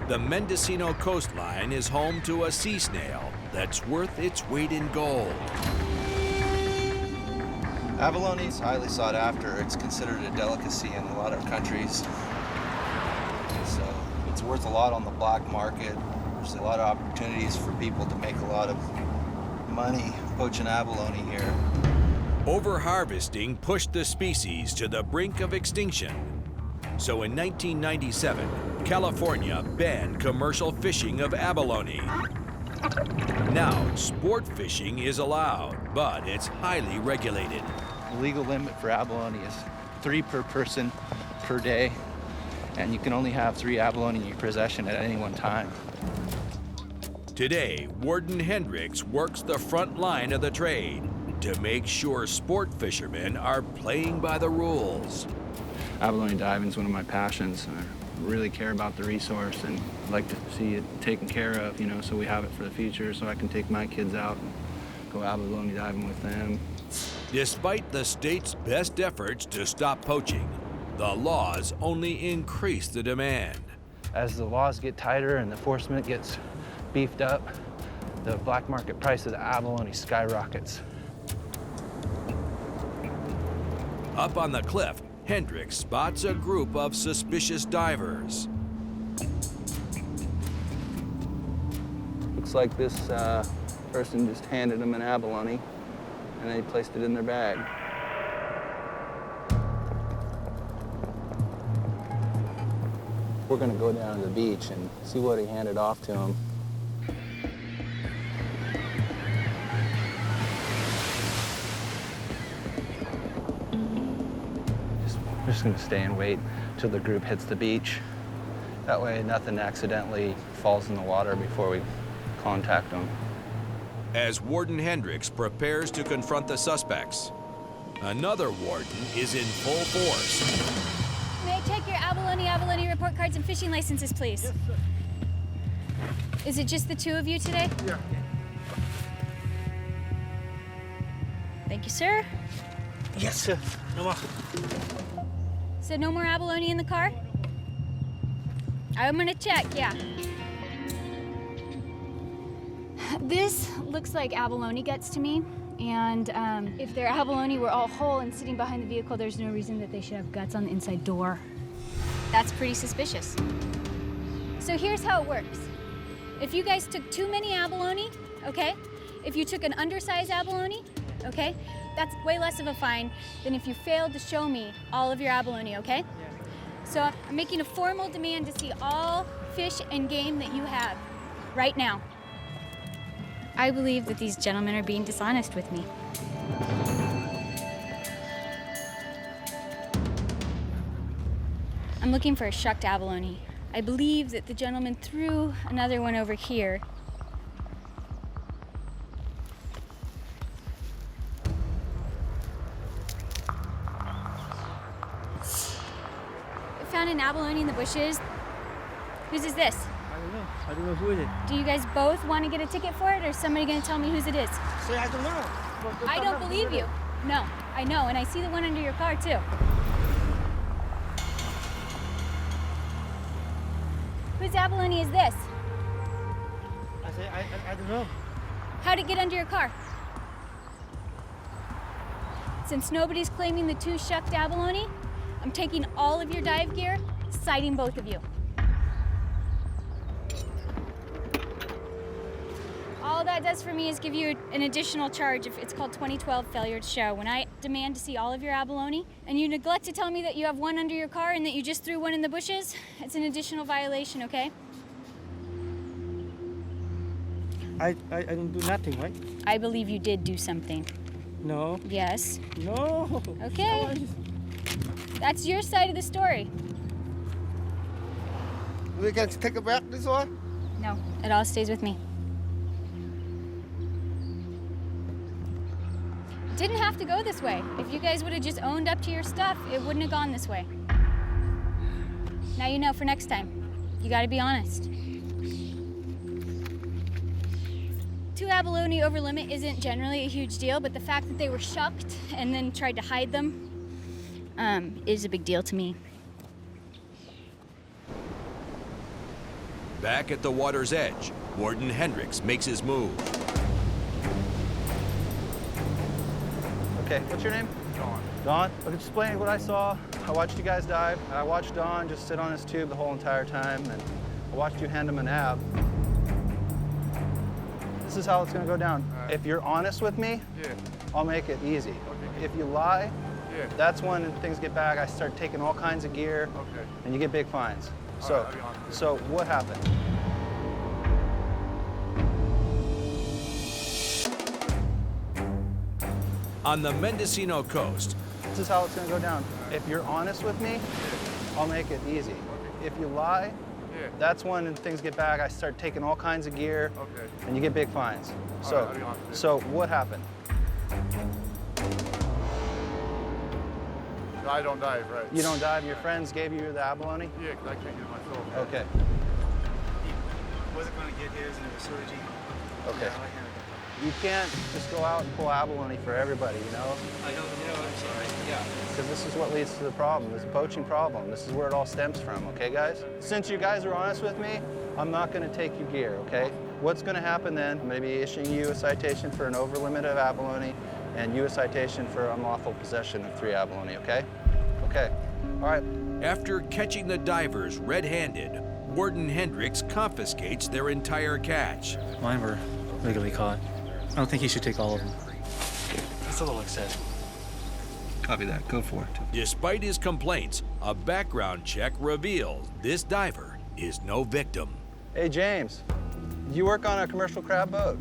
The Mendocino coastline is home to a sea snail that's worth its weight in gold. Abalone is highly sought after. It's considered a delicacy in a lot of countries. So it's worth a lot on the black market. There's a lot of opportunities for people to make a lot of money poaching abalone here. Overharvesting pushed the species to the brink of extinction. So in 1997, California banned commercial fishing of abalone. Now, sport fishing is allowed, but it's highly regulated. The legal limit for abalone is 3 per person per day, and you can only have 3 abalone in your possession at any one time. Today, Warden Hendricks works the front line of the trade to make sure sport fishermen are playing by the rules. Abalone diving is one of my passions. I really care about the resource and like to see it taken care of, you know, so we have it for the future so I can take my kids out and go abalone diving with them. Despite the state's best efforts to stop poaching, the laws only increase the demand. As the laws get tighter and the enforcement gets beefed up, the black market price of the abalone skyrockets. Up on the cliff, Hendricks spots a group of suspicious divers. Looks like this person just handed them an abalone and they placed it in their bag. We're gonna go down to the beach and see what he handed off to him. We're just gonna stay and wait till the group hits the beach. That way nothing accidentally falls in the water before we contact them. As Warden Hendricks prepares to confront the suspects, another warden is in full force. May I check your abalone report cards and fishing licenses, please? Yes, sir. Is it just the 2 of you today? Yeah. Thank you, sir. Yes, sir. No more. So no more abalone in the car? I'm gonna check, yeah. This looks like abalone guts to me. And if their abalone were all whole and sitting behind the vehicle, there's no reason that they should have guts on the inside door. That's pretty suspicious. So here's how it works. If you guys took too many abalone, okay? If you took an undersized abalone, okay? That's way less of a fine than if you failed to show me all of your abalone, okay? So I'm making a formal demand to see all fish and game that you have right now. I believe that these gentlemen are being dishonest with me. I'm looking for a shucked abalone. I believe that the gentleman threw another one over here. I found an abalone in the bushes. Whose is this? I don't know who is it. Do you guys both want to get a ticket for it, or is somebody going to tell me whose it is? Say I don't know. I don't believe you. No, I know, and I see the one under your car, too. Whose abalone is this? I say I don't know. How'd it get under your car? Since nobody's claiming the 2 shucked abalone, I'm taking all of your dive gear, citing both of you. All that does for me is give you an additional charge. If it's called 2012 failure to show. When I demand to see all of your abalone and you neglect to tell me that you have one under your car and that you just threw one in the bushes, it's an additional violation, okay? I didn't do nothing, right? I believe you did do something. No. Yes. No. Okay. That's your side of the story. We can take it back this one? No, it all stays with me. Didn't have to go this way. If you guys would have just owned up to your stuff, it wouldn't have gone this way. Now you know for next time. You gotta be honest. 2 abalone over limit isn't generally a huge deal, but the fact that they were shucked and then tried to hide them is a big deal to me. Back at the water's edge, Warden Hendricks makes his move. Okay, what's your name? Don. Don? Okay, explain what I saw. I watched you guys dive. I watched Don just sit on his tube the whole entire time, and I watched you hand him an ab. This is how it's gonna go down. Right. If you're honest with me, Yeah. I'll make it easy. Okay. If you lie, Yeah. that's when things get bad. I start taking all kinds of gear, Okay. and you get big fines. All So, right, I'll be honest with you. so what happened? On the Mendocino coast, This is how it's gonna go down. If you're honest with me, I'll make it easy. If you lie, Yeah. that's when things get bad. I start taking all kinds of gear, Okay. and you get big fines. All So, right, I'll be honest with you. so what happened? No, I don't dive, right? You don't dive. Your friends gave you the abalone. Yeah, because I can't get it myself. Okay. Wasn't going to get his, and it was surgery. Okay. Yeah, I had You can't just go out and pull abalone for everybody, you know, I know, I'm sorry. Yeah. because this is what leads to the problem. This is a poaching problem. This is where it all stems from. Okay, guys. Since you guys are honest with me, I'm not going to take your gear. Okay. What's going to happen then? I'm going to be issuing you a citation for an over limit of abalone, and you a citation for unlawful possession of 3 abalone. Okay. Okay. All right. after catching the divers red-handed, Warden Hendricks confiscates their entire catch. Mine were legally caught. I don't think he should take all of them. That's a little excessive. Copy that. Go for it. Despite his complaints, a background check reveals this diver is no victim. Hey, James. You work on a commercial crab boat.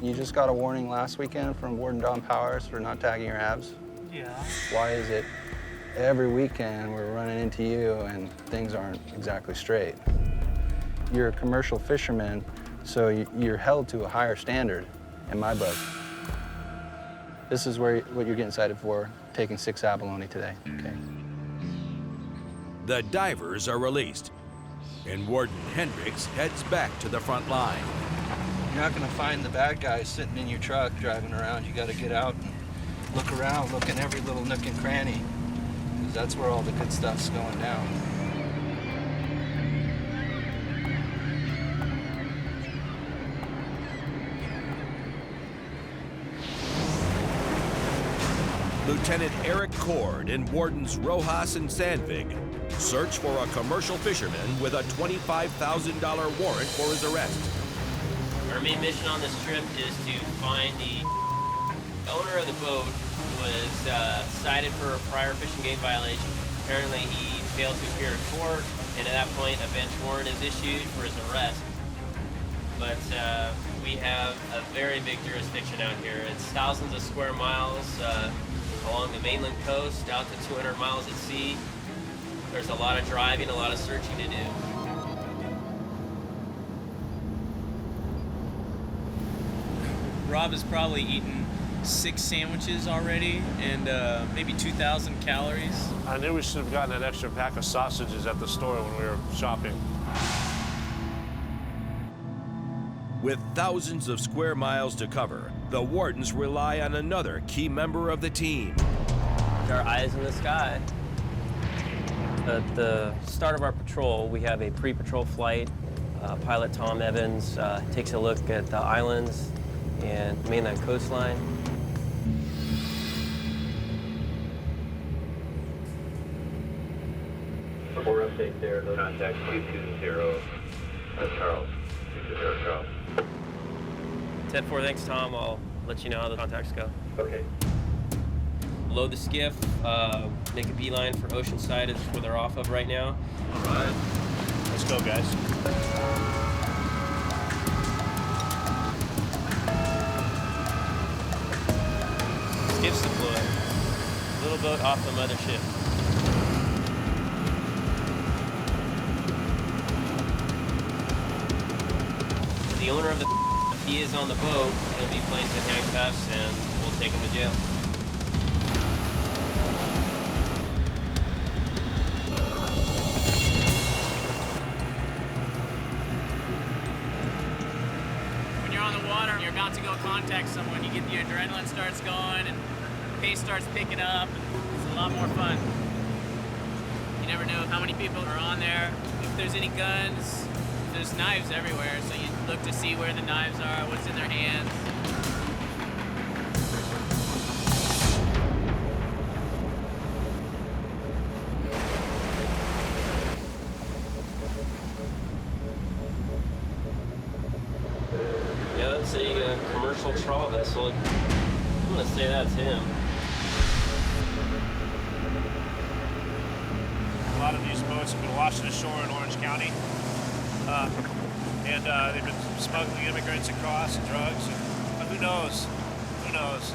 You just got a warning last weekend from Warden Don Powers for not tagging your abs. Yeah. Why is it every weekend we're running into you and things aren't exactly straight? You're a commercial fisherman, so you're held to a higher standard in my book. This is what you're getting cited for, taking 6 abalone today, okay? The divers are released, and Warden Hendricks heads back to the front line. You're not gonna find the bad guys sitting in your truck driving around. You gotta get out and look around, look in every little nook and cranny, because that's where all the good stuff's going down. Lieutenant Eric Cord and Wardens Rojas and Sandvig search for a commercial fisherman with a $25,000 warrant for his arrest. Our main mission on this trip is to find the owner of the boat who was cited for a prior fishing game violation. Apparently he failed to appear in court, and at that point a bench warrant is issued for his arrest. But we have a very big jurisdiction out here. It's thousands of square miles along the mainland coast, out to 200 miles at sea. There's a lot of driving, a lot of searching to do. Rob has probably eaten 6 sandwiches already and maybe 2,000 calories. I knew we should have gotten an extra pack of sausages at the store when we were shopping. With thousands of square miles to cover, the Wardens rely on another key member of the team. Our eyes in the sky. At the start of our patrol, we have a pre-patrol flight. Pilot Tom Evans takes a look at the islands and mainland coastline. For update there, contact 220 Charles. 220 Charles. 10-4, thanks Tom. I'll let you know how the contacts go. Okay. Load the skiff, make a beeline for Oceanside, is where they're off of right now. All right. Let's go, guys. Skiff's deployed. Little boat off the mothership. The owner of the if he is on the boat, he'll be placed in handcuffs and we'll take him to jail. When you're on the water and you're about to go contact someone, you get your adrenaline starts going and pace starts picking up, and it's a lot more fun. never know how many people are on there, if there's any guns. There's knives everywhere, so you look to see where the knives are, what's in their hands. Yeah, that's a commercial trawl vessel. I'm gonna say that's him. A lot of these boats have been washing ashore in Orange County. And they've been smuggling immigrants across and drugs. And who knows? Who knows?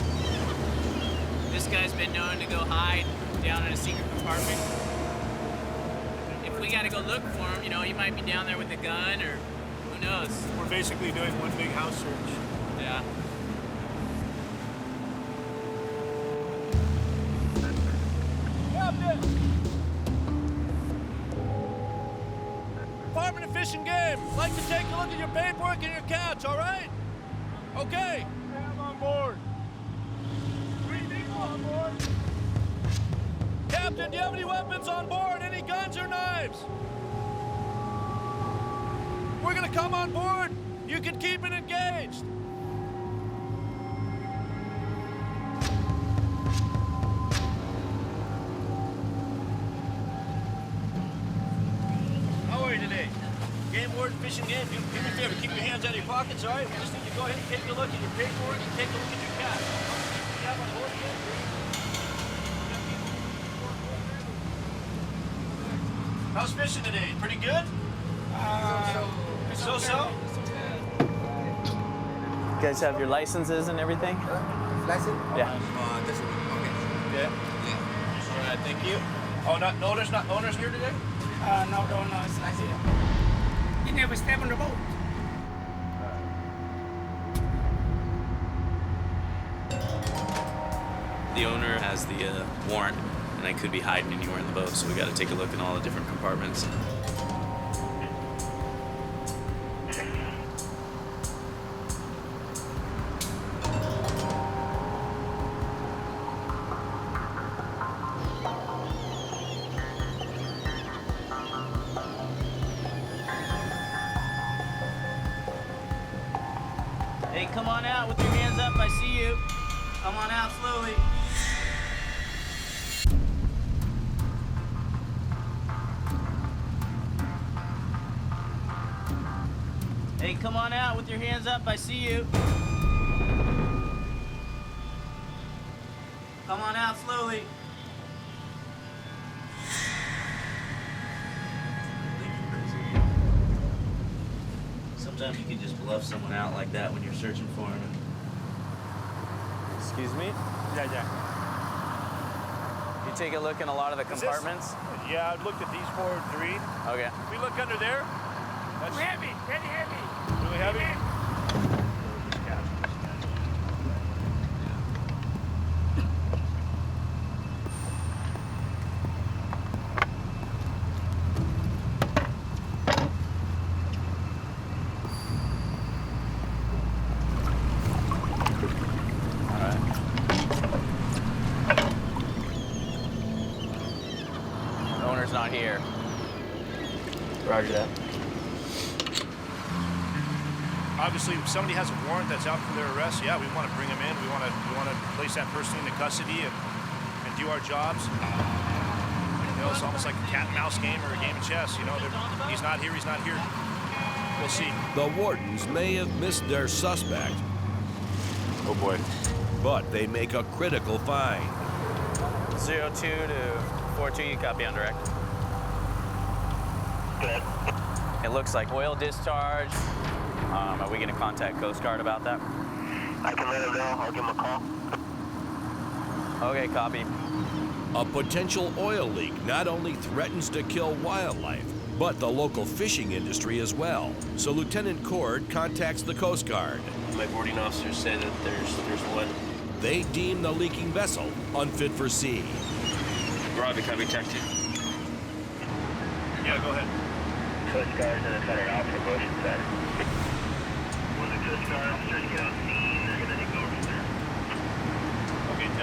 This guy's been known to go hide down in a secret compartment. If we gotta go look for him, you know, he might be down there with a gun, or who knows? We're basically doing one big house search. Yeah. Department of Fish and Game, like to take a look at your paperwork and your catch, all right? Okay. I'm on board. 3 people on board. Captain, do you have any weapons on board? Any guns or knives? We're gonna come on board. You can keep it engaged. How are you today? Game warden, fish and game. Do me a favor, keep your hands out of your pockets, all right? We just need to go ahead and take a look at your paperwork and take a look at your cash. How many people do you have on board again? How's fishing today? Pretty good? So-so? You guys have your licenses and everything? License? Yeah. This one. Okay. Yeah. All right, thank you. Oh, not owners here today? No, it's license. You never step on the boat. The owner has the warrant, and I could be hiding anywhere in the boat, so we got to take a look in all the different compartments. Hey, come on out with your hands up. I see you. Come on out slowly. Hey, come on out with your hands up. I see you. Come on out slowly. Sometimes you can just bluff someone out like that when you're searching for them. Excuse me? Yeah. You take a look in a lot of the compartments? Yeah, I've looked at these 4 and 3. Okay. If we look under there, that's Heavy, very heavy. really heavy. The owner's not here. Roger that. Obviously, if somebody has a warrant that's out for their arrest, yeah, we want to bring them in. We want to place that person into custody and do our jobs. You know, it's almost like a cat and mouse game or a game of chess. You know, he's not here, he's not here. We'll see. The Wardens may have missed their suspect, Oh boy. but they make a critical find. 02 to 42, you copy on direct. Good. It looks like oil discharge. Are we going to contact Coast Guard about that? I can let him know. I'll give him a call. Okay, copy. A potential oil leak not only threatens to kill wildlife, but the local fishing industry as well. So Lieutenant Cord contacts the Coast Guard. My boarding officers said that there's one. They deem the leaking vessel unfit for sea. Robbie, copy, check 2. Yeah, go ahead. Coast Guard and the Federal Officer motion side. When the Coast Guard officers get on scene, they're gonna take over from there. Okay, 10-4.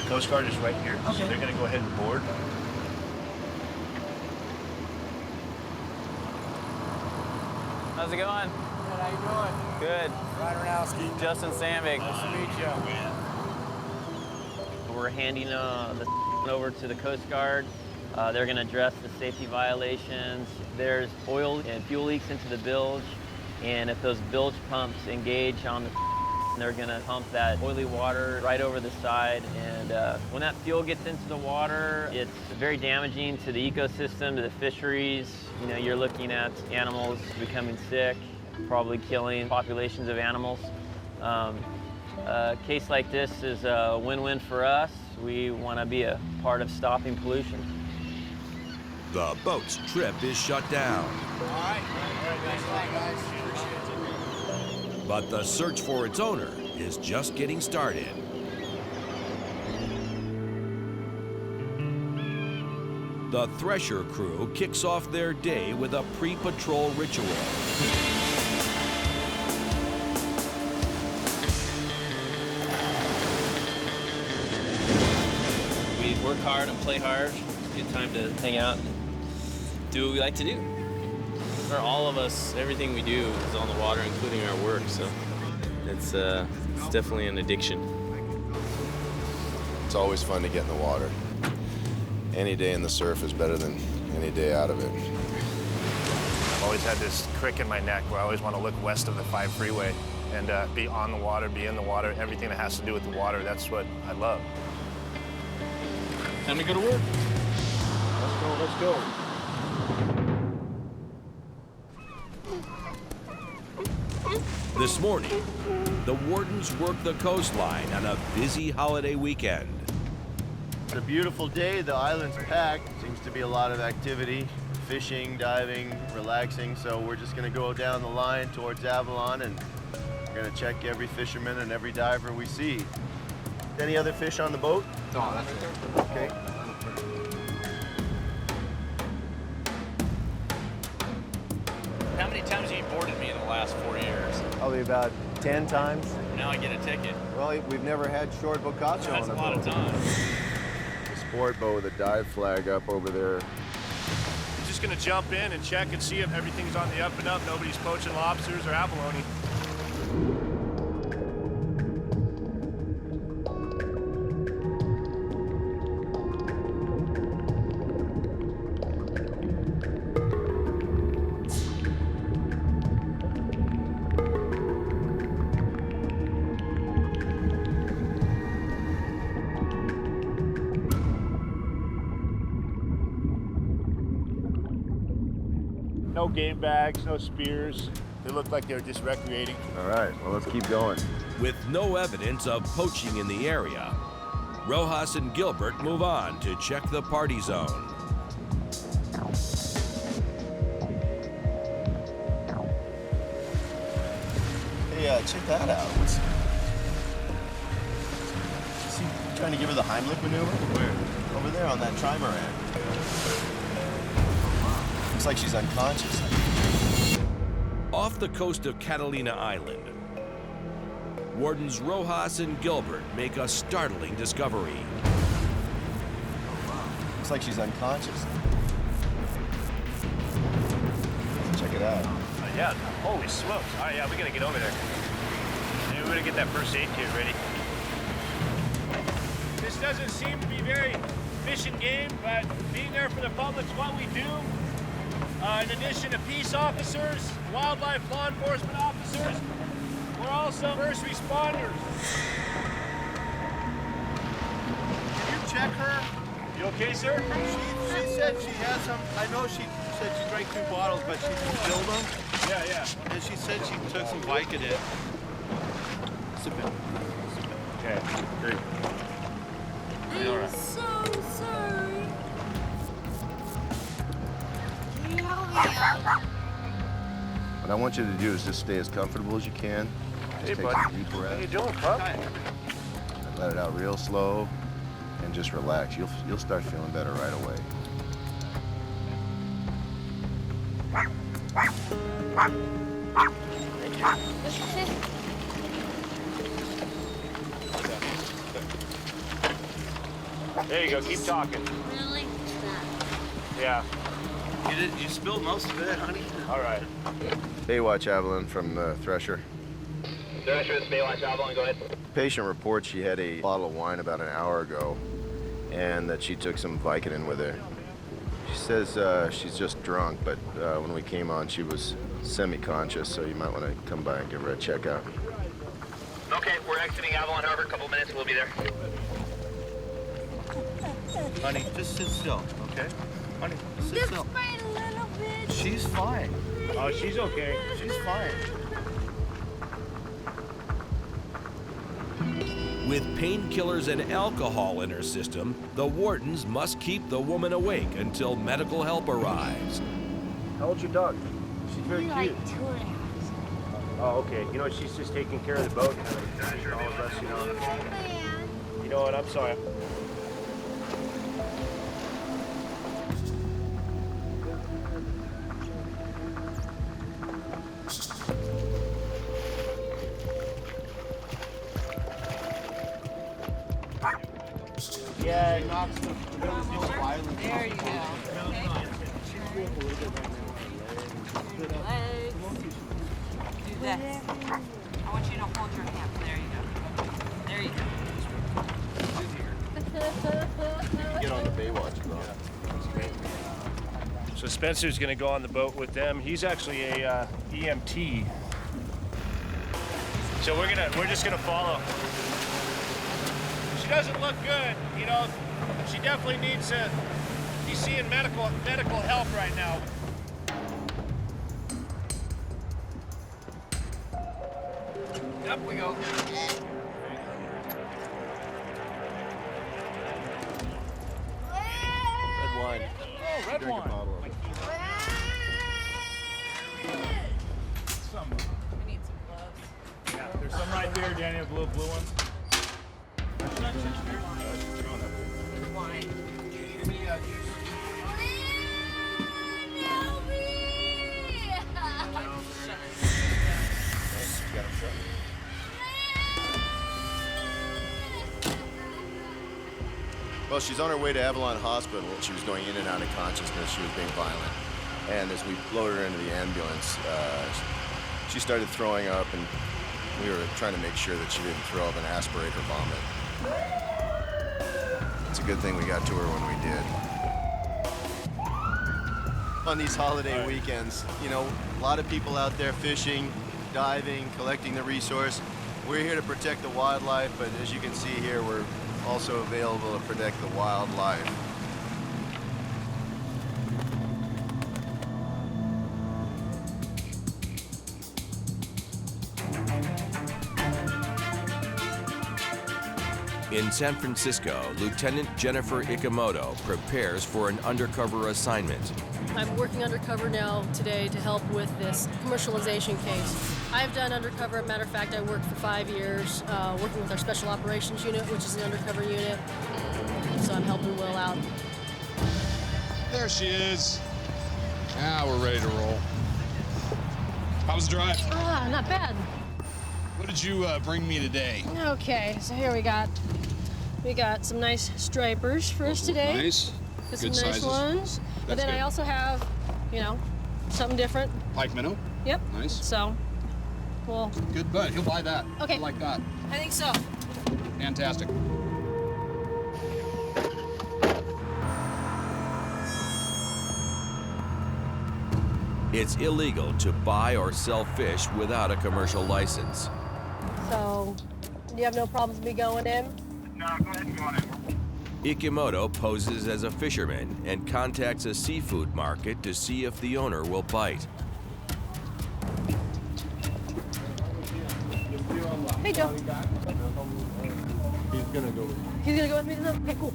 Coast Guard is right here, so they're going to go ahead and board. How's it going? Good, how you doing? Good. Ryan Ranowski. Justin Sandvik. Nice to meet you. We're handing the over to the Coast Guard. They're going to address the safety violations. There's oil and fuel leaks into the bilge, and if those bilge pumps engage on the they're going to pump that oily water right over the side, and when that fuel gets into the water, it's very damaging to the ecosystem, to the fisheries. You know, you're looking at animals becoming sick, probably killing populations of animals. A case like this is a win-win for us. We want to be a part of stopping pollution. The boat's trip is shut down. All right. Thanks a lot, guys. Appreciate it. But the search for its owner is just getting started. The Thresher crew kicks off their day with a pre-patrol ritual. We work hard and play hard. It's a good time to hang out and do what we like to do. For all of us, everything we do is on the water, including our work, so it's definitely an addiction. It's always fun to get in the water. Any day in the surf is better than any day out of it. I've always had this crick in my neck where I always want to look west of the 5 freeway and be on the water, be in the water, everything that has to do with the water. That's what I love. Time to go to work. Let's go. This morning, the Wardens work the coastline on a busy holiday weekend. It's a beautiful day. The island's packed. Seems to be a lot of activity, fishing, diving, relaxing. So we're just going to go down the line towards Abalone, and we're going to check every fisherman and every diver we see. Any other fish on the boat? No, that's it. Okay. How many times have you boarded me in the last 4 years? Probably about 10 times. Now I get a ticket. Well, we've never had short bocacho That's on a lot of time. A sport boat with a dive flag up over there. I'm just going to jump in and check and see if everything's on the up and up. Nobody's poaching lobsters or abalone. No game bags, no spears. They look like they're just recreating. All right, well, let's keep going. With no evidence of poaching in the area, Rojas and Gilbert move on to check the party zone. Hey, check that out. Is he trying to give her the Heimlich maneuver? Where? Over there on that trimaran. Looks like she's unconscious. Off the coast of Catalina Island, Wardens Rojas and Gilbert make a startling discovery. Looks like she's unconscious. Check it out. Yeah, holy smokes. All right, yeah, we got to get over there. Maybe we're going to get that first aid kit ready. This doesn't seem to be very fishing game, but being there for the public's what we do. In addition to peace officers, wildlife law enforcement officers, we're also first responders. Can you check her? You okay, sir? She said she has some, I know she said she drank 2 bottles, but she filled them. Yeah. And she said she took some Vicodin. Sip it. Okay, great. I'm so sorry. Can you help me out? What I want you to do is just stay as comfortable as you can. Hey, Just take bud. some deep breaths. How you doing, pup? Let it out real slow and just relax. You'll start feeling better right away. There you go. Keep talking. Really? Yeah. You spilled most of it, honey. All right. Baywatch Abalone from the Thresher. Thresher, it's Baywatch Abalone, go ahead. Patient reports she had a bottle of wine about an hour ago and that she took some Vicodin with her. She says she's just drunk, but when we came on, she was semi-conscious, so you might want to come by and give her a checkup. Okay, we're exiting Avalon Harbor. A couple minutes, we'll be there. Honey, just sit still, okay? Honey, just sit still. Just a little bit. She's fine. Oh, she's okay. She's fine. With painkillers and alcohol in her system, the Wardens must keep the woman awake until medical help arrives. How old's your dog? She's very cute. Like 2.5. Oh, okay. You know, she's just taking care of the boat. And all of us, you know. Man. You know what? I'm sorry. Yeah, it knocks the violence. There you go. Legs. Do this. I want you to hold your hand. There you go. There you go. Get on the Baywatch, bro. So Spencer's going to go on the boat with them. He's actually a EMT. So we're just gonna follow. She doesn't look good, you know. She definitely needs to be seeing medical help right now. Up we go. Red wine. Oh, red Drink a wine. bottle of it. We need some gloves. Yeah, there's some right there, Daniel. Blue one. Wine. Well, she's on her way to Avalon Hospital. She was going in and out of consciousness. She was being violent. And as we loaded her into the ambulance, she started throwing up, and we were trying to make sure that she didn't throw up and aspirate or vomit. It's a good thing we got to her when we did. On these holiday weekends, you know, a lot of people out there fishing, diving, collecting the resource. We're here to protect the wildlife, but as you can see here, we're also available to protect the wildlife. In San Francisco, Lieutenant Jennifer Ikemoto prepares for an undercover assignment. I'm working undercover now today to help with this commercialization case. I've done undercover. Matter of fact, I worked for 5 years working with our Special Operations Unit, which is an undercover unit. So I'm helping Will out. There she is. Now we're ready to roll. How was the drive? Not bad. What did you bring me today? Okay, so here we got some nice stripers for us today. Nice. Got Good some nice sizes. ones. But That's then I good. also have, you know, something different. Pike minnow. Yep. Nice. So, well. Good bud. He'll buy that. Okay. I like that. I think so. Fantastic. It's illegal to buy or sell fish without a commercial license. So, you have no problems with me going in? No, go ahead and go on in. Ikemoto poses as a fisherman and contacts a seafood market to see if the owner will bite. Hey, Joe. He's gonna go with you. He's gonna go with me to them? Okay, cool.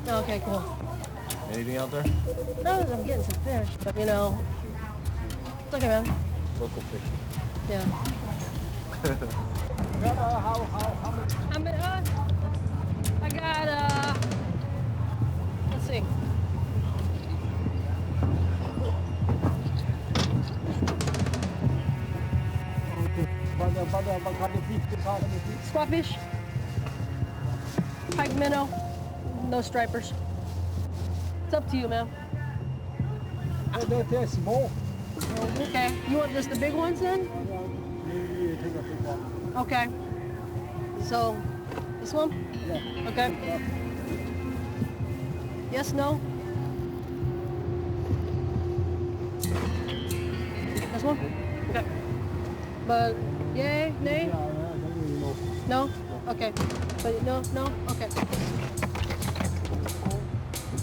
Okay, cool. Anything out there? No, I'm getting some fish, but you know, it's okay, man. Local fish. Yeah. How many? I got, let's see. Spot fish. Pike minnow, no stripers. It's up to you, man. Okay, you want just the big ones then? Okay. So, this one? Yeah. Okay. Yes, no? This one? Okay. But, yay, nay? No? Okay. But no, no? Okay.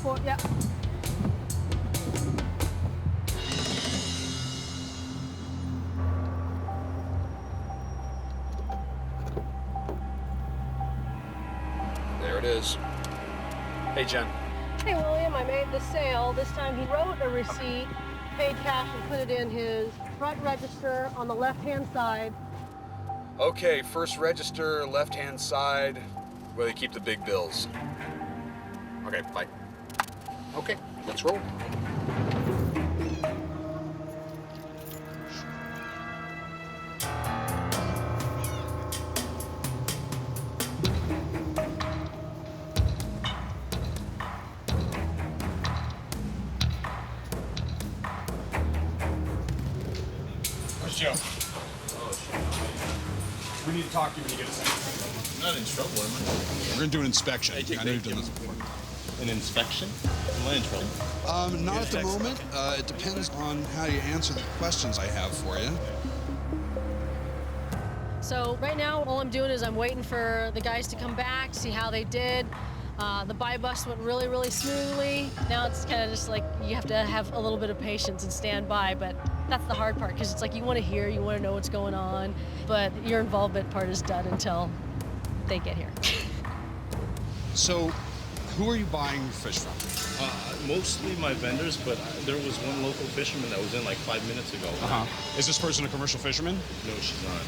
4, yeah. There it is. Hey, Jen. Hey, William, I made the sale. This time he wrote a receipt, paid cash, and put it in his front register on the left-hand side. Okay, first register, left-hand side, where they keep the big bills. Okay, bye. Okay, let's roll. Where's Joe? We need to talk to you when you get a second. I'm not in trouble, am I? We're gonna do an inspection. I know you've done this before. An inspection? Am I in trouble? Not at the moment. It depends on how you answer the questions I have for you. So right now, all I'm doing is I'm waiting for the guys to come back, see how they did. The buy bust went really, really smoothly. Now it's kind of just like you have to have a little bit of patience and stand by, but that's the hard part because it's like you want to hear, you want to know what's going on, but your involvement part is done until they get here. So, who are you buying your fish from? Mostly my vendors, but there was one local fisherman that was in like 5 minutes ago. Is this person a commercial fisherman? No, she's not.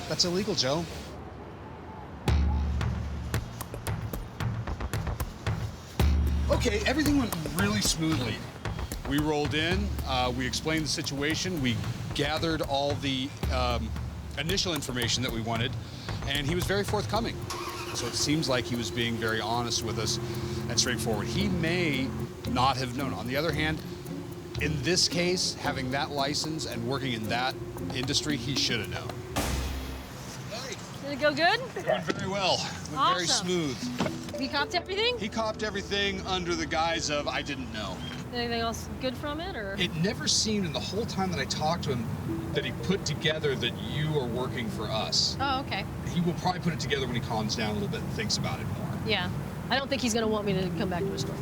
That's illegal, Joe. Okay, everything went really smoothly. We rolled in, we explained the situation, we gathered all the initial information that we wanted, and he was very forthcoming. So it seems like he was being very honest with us and straightforward. He may not have known. On the other hand, in this case, having that license and working in that industry, he should have known. Did it go good? Going very well. Went Awesome. very smooth. He copped everything? He copped everything under the guise of, I didn't know. Anything else good from it, or? It never seemed in the whole time that I talked to him that he put together that you are working for us. Oh, okay. He will probably put it together when he calms down a little bit and thinks about it more. Yeah. I don't think he's gonna want me to come back to his store.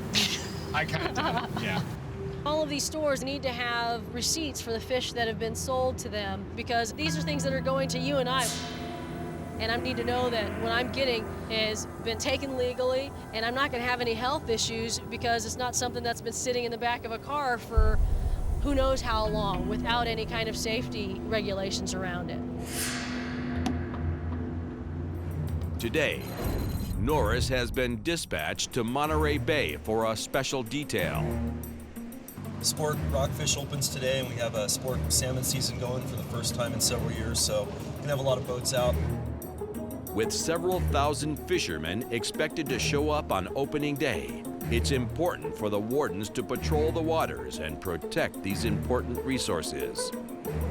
I kind of did, yeah. All of these stores need to have receipts for the fish that have been sold to them because these are things that are going to you and I. And I need to know that what I'm getting has been taken legally, and I'm not going to have any health issues because it's not something that's been sitting in the back of a car for who knows how long without any kind of safety regulations around it. Today, Norris has been dispatched to Monterey Bay for a special detail. Sport rockfish opens today, and we have a sport salmon season going for the first time in several years, so we're gonna have a lot of boats out. With several thousand fishermen expected to show up on opening day, it's important for the wardens to patrol the waters and protect these important resources.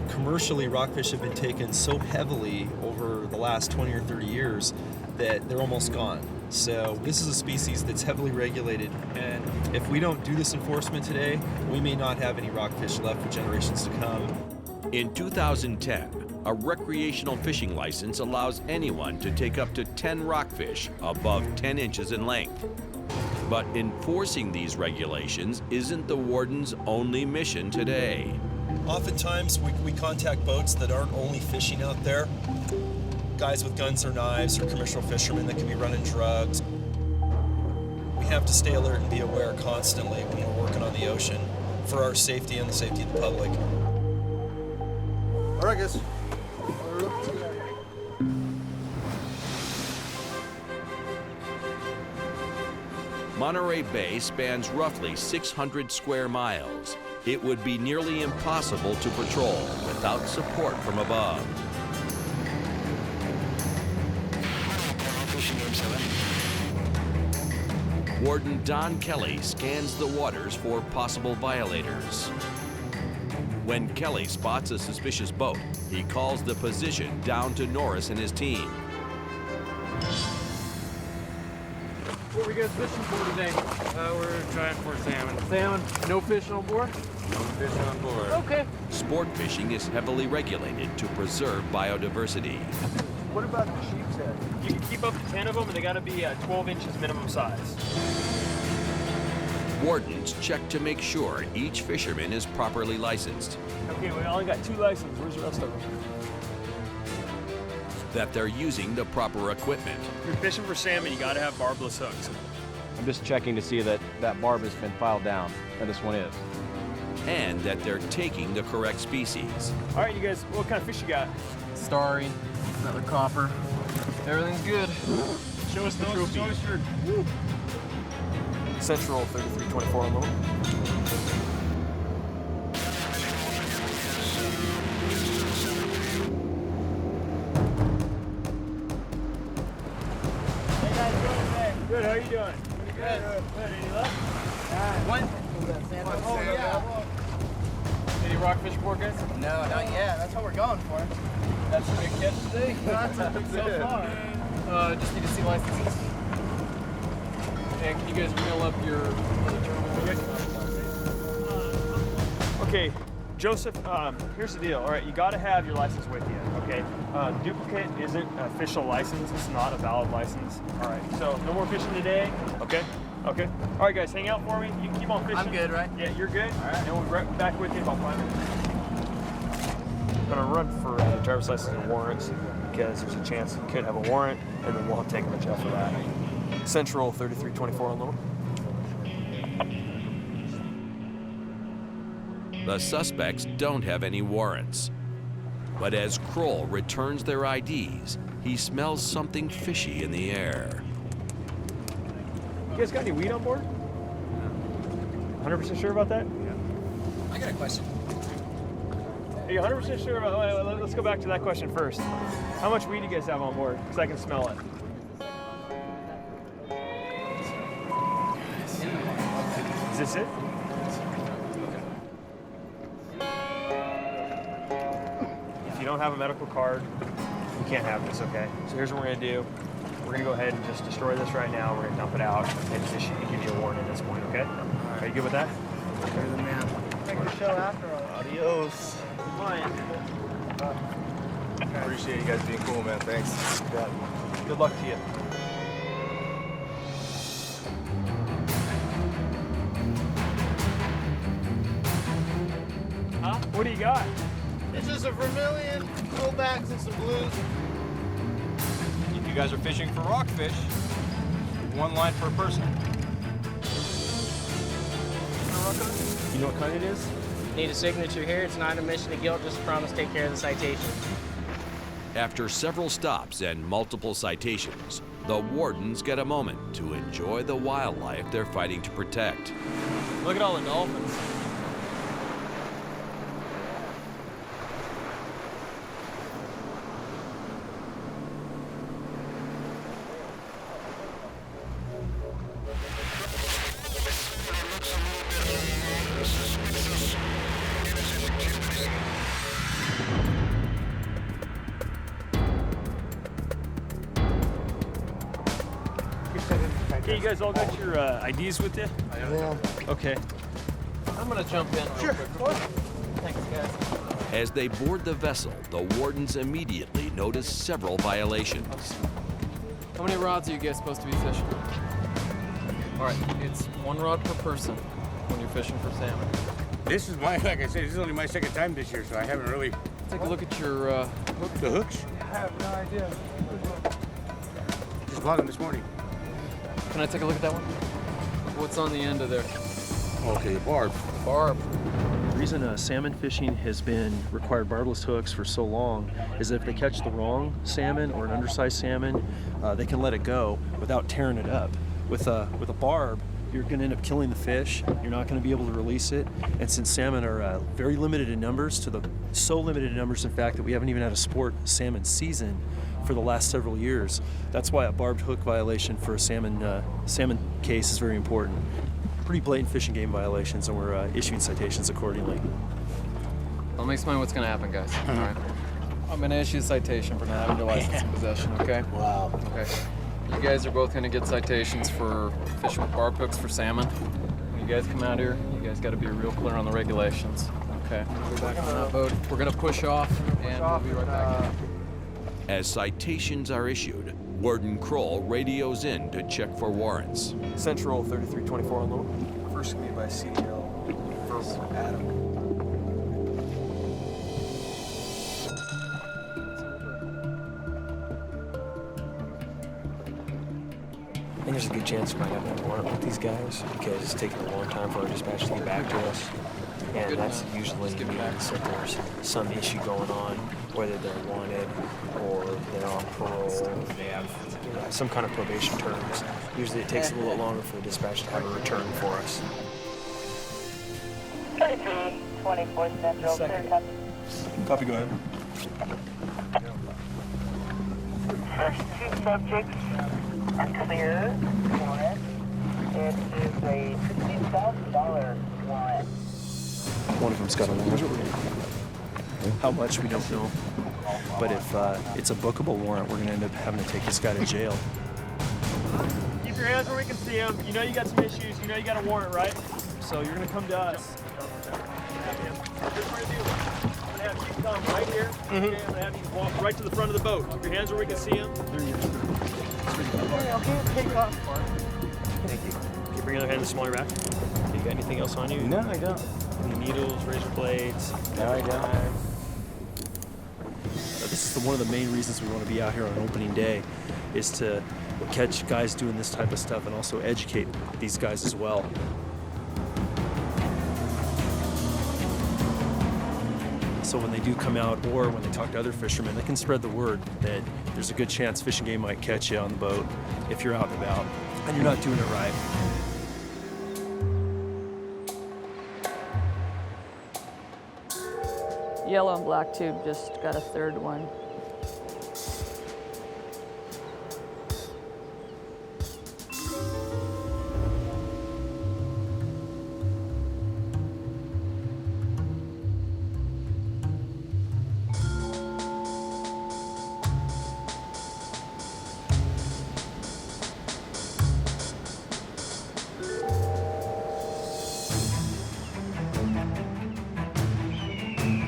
Commercially, rockfish have been taken so heavily over the last 20 or 30 years that they're almost gone. So this is a species that's heavily regulated, and if we don't do this enforcement today, we may not have any rockfish left for generations to come. In 2010, a recreational fishing license allows anyone to take up to 10 rockfish above 10 inches in length. But enforcing these regulations isn't the warden's only mission today. Oftentimes, we contact boats that aren't only fishing out there. Guys with guns or knives or commercial fishermen that could be running drugs. We have to stay alert and be aware constantly when we're working on the ocean for our safety and the safety of the public. All right, guys. Monterey Bay spans roughly 600 square miles. It would be nearly impossible to patrol without support from above. Fishing room 7. Warden Don Kelly scans the waters for possible violators. When Kelly spots a suspicious boat, he calls the position down to Norris and his team. What are we guys fishing for today? We're trying for salmon. Salmon? No fish on board? No fish on board. Okay. Sport fishing is heavily regulated to preserve biodiversity. What about the sheep's head? You can keep up to 10 of them, and they gotta be 12 inches minimum size. Wardens check to make sure each fisherman is properly licensed, Okay, we only got 2 licenses. Where's the rest of them? that they're using the proper equipment, If you're fishing for salmon, you gotta have barbless hooks. I'm just checking to see that that barb has been filed down, and this one is. and that they're taking the correct species. All right, you guys, what kind of fish you got? Starry, another copper. Everything's good. Show us the trophy. Show us your Central 3324 on low. Good, how you doing? Pretty good. Any luck? One. Oh, yeah. Any rockfish for guys? No, not yet. That's what we're going for. That's a big catch today. That's a big so far. Just need to see licenses. And can you guys reel up your other terminal? Okay, Joseph, here's the deal. All right, you got to have your license with you, okay? Duplicate isn't an official license. It's not a valid license. All right, so no more fishing today, okay? Okay. All right, guys, hang out for me. You can keep on fishing. I'm good, right? Yeah, you're good? All right. And we'll be right back with you in about 5 minutes. I'm gonna run for driver's license and warrants because there's a chance you could have a warrant, and then we'll have to take them to jail for that. Central 3324 on Little. The suspects don't have any warrants. But as Kroll returns their IDs, he smells something fishy in the air. You guys got any weed on board? 100% sure about that? I got a question. Are you 100% sure about that? Let's go back to that question first. How much weed do you guys have on board? Because I can smell it. Is this it? If you don't have a medical card, you can't have this, okay? So here's what we're gonna do. We're gonna go ahead and just destroy this right now. We're gonna dump it out and just give you a warning at this point, okay? Are you good with that? You're the man. Make the show after all. Adios. Appreciate you guys being cool, man. Thanks. Good luck to you. Huh? What do you got? It's just a vermilion, fullbacks, and some blues. If you guys are fishing for rockfish, 1 line per person. You know what kind it is? Need a signature here. It's not an admission of guilt. Just promise to take care of the citation. After several stops and multiple citations, the wardens get a moment to enjoy the wildlife they're fighting to protect. Look at all the dolphins. Okay, you guys all got your IDs with you? Yeah. Okay. I'm gonna jump in real quick. Thanks, guys. As they board the vessel, the wardens immediately notice several violations. How many rods are you guys supposed to be fishing? All right, it's 1 rod per person when you're fishing for salmon. This is like I said, this is only my 2nd time this year, so I haven't really... Take a look at your hook. The hooks? I have no idea. Just bought them this morning. Can I take a look at that one? What's on the end of there? Okay, barb. Barb. The reason salmon fishing has been required barbless hooks for so long is that if they catch the wrong salmon or an undersized salmon, they can let it go without tearing it up. With a barb, you're going to end up killing the fish. You're not going to be able to release it. And since salmon are very limited in numbers, so limited in numbers, in fact, that we haven't even had a sport salmon season for the last several years. That's why a barbed hook violation for a salmon case is very important. Pretty blatant fish and game violations, and we're issuing citations accordingly. Let me explain what's going to happen, guys. All right. I'm going to issue a citation for not having your license in possession, okay? Wow. Okay. You guys are both going to get citations for fishing with barbed hooks for salmon. When you guys come out here, you guys got to be real clear on the regulations, okay? We'll be back on that boat. We're going to push off, and we'll be right back. As citations are issued, Warden Kroll radios in to check for warrants. Central 3324 on load. First will be by CDL for Adam. I think there's a good chance we might have a warrant with these guys because it's taking a long time for our dispatch to get back to us. And that's usually means that there's some issue going on, whether they're wanted or they're on parole or they have some kind of probation terms. Usually it takes a little bit longer for the dispatch to have a return for us. 24 Central, third copy. Copy, go ahead. First two subjects are clear warrant. It is a $15,000 warrant. One of them's got a warrant. How much, we don't know. But if it's a bookable warrant, we're going to end up having to take this guy to jail. Keep your hands where we can see them. You know you got some issues. You know you got a warrant, right? So you're going to come to us. Here's what we're going to do. I'm going to have you come right here. Okay, I'm going to have you walk right to the front of the boat. Keep your hands where we can see them. Okay, take off. Thank you. Can you bring your hand in the smaller rack? You got anything else on you? No, I don't. Any needles, razor blades? No, I don't. This is one of the main reasons we want to be out here on opening day, is to catch guys doing this type of stuff and also educate these guys as well. So when they do come out or when they talk to other fishermen, they can spread the word that there's a good chance Fish and Game might catch you on the boat if you're out and about and you're not doing it right. Yellow and black tube, just got a third one.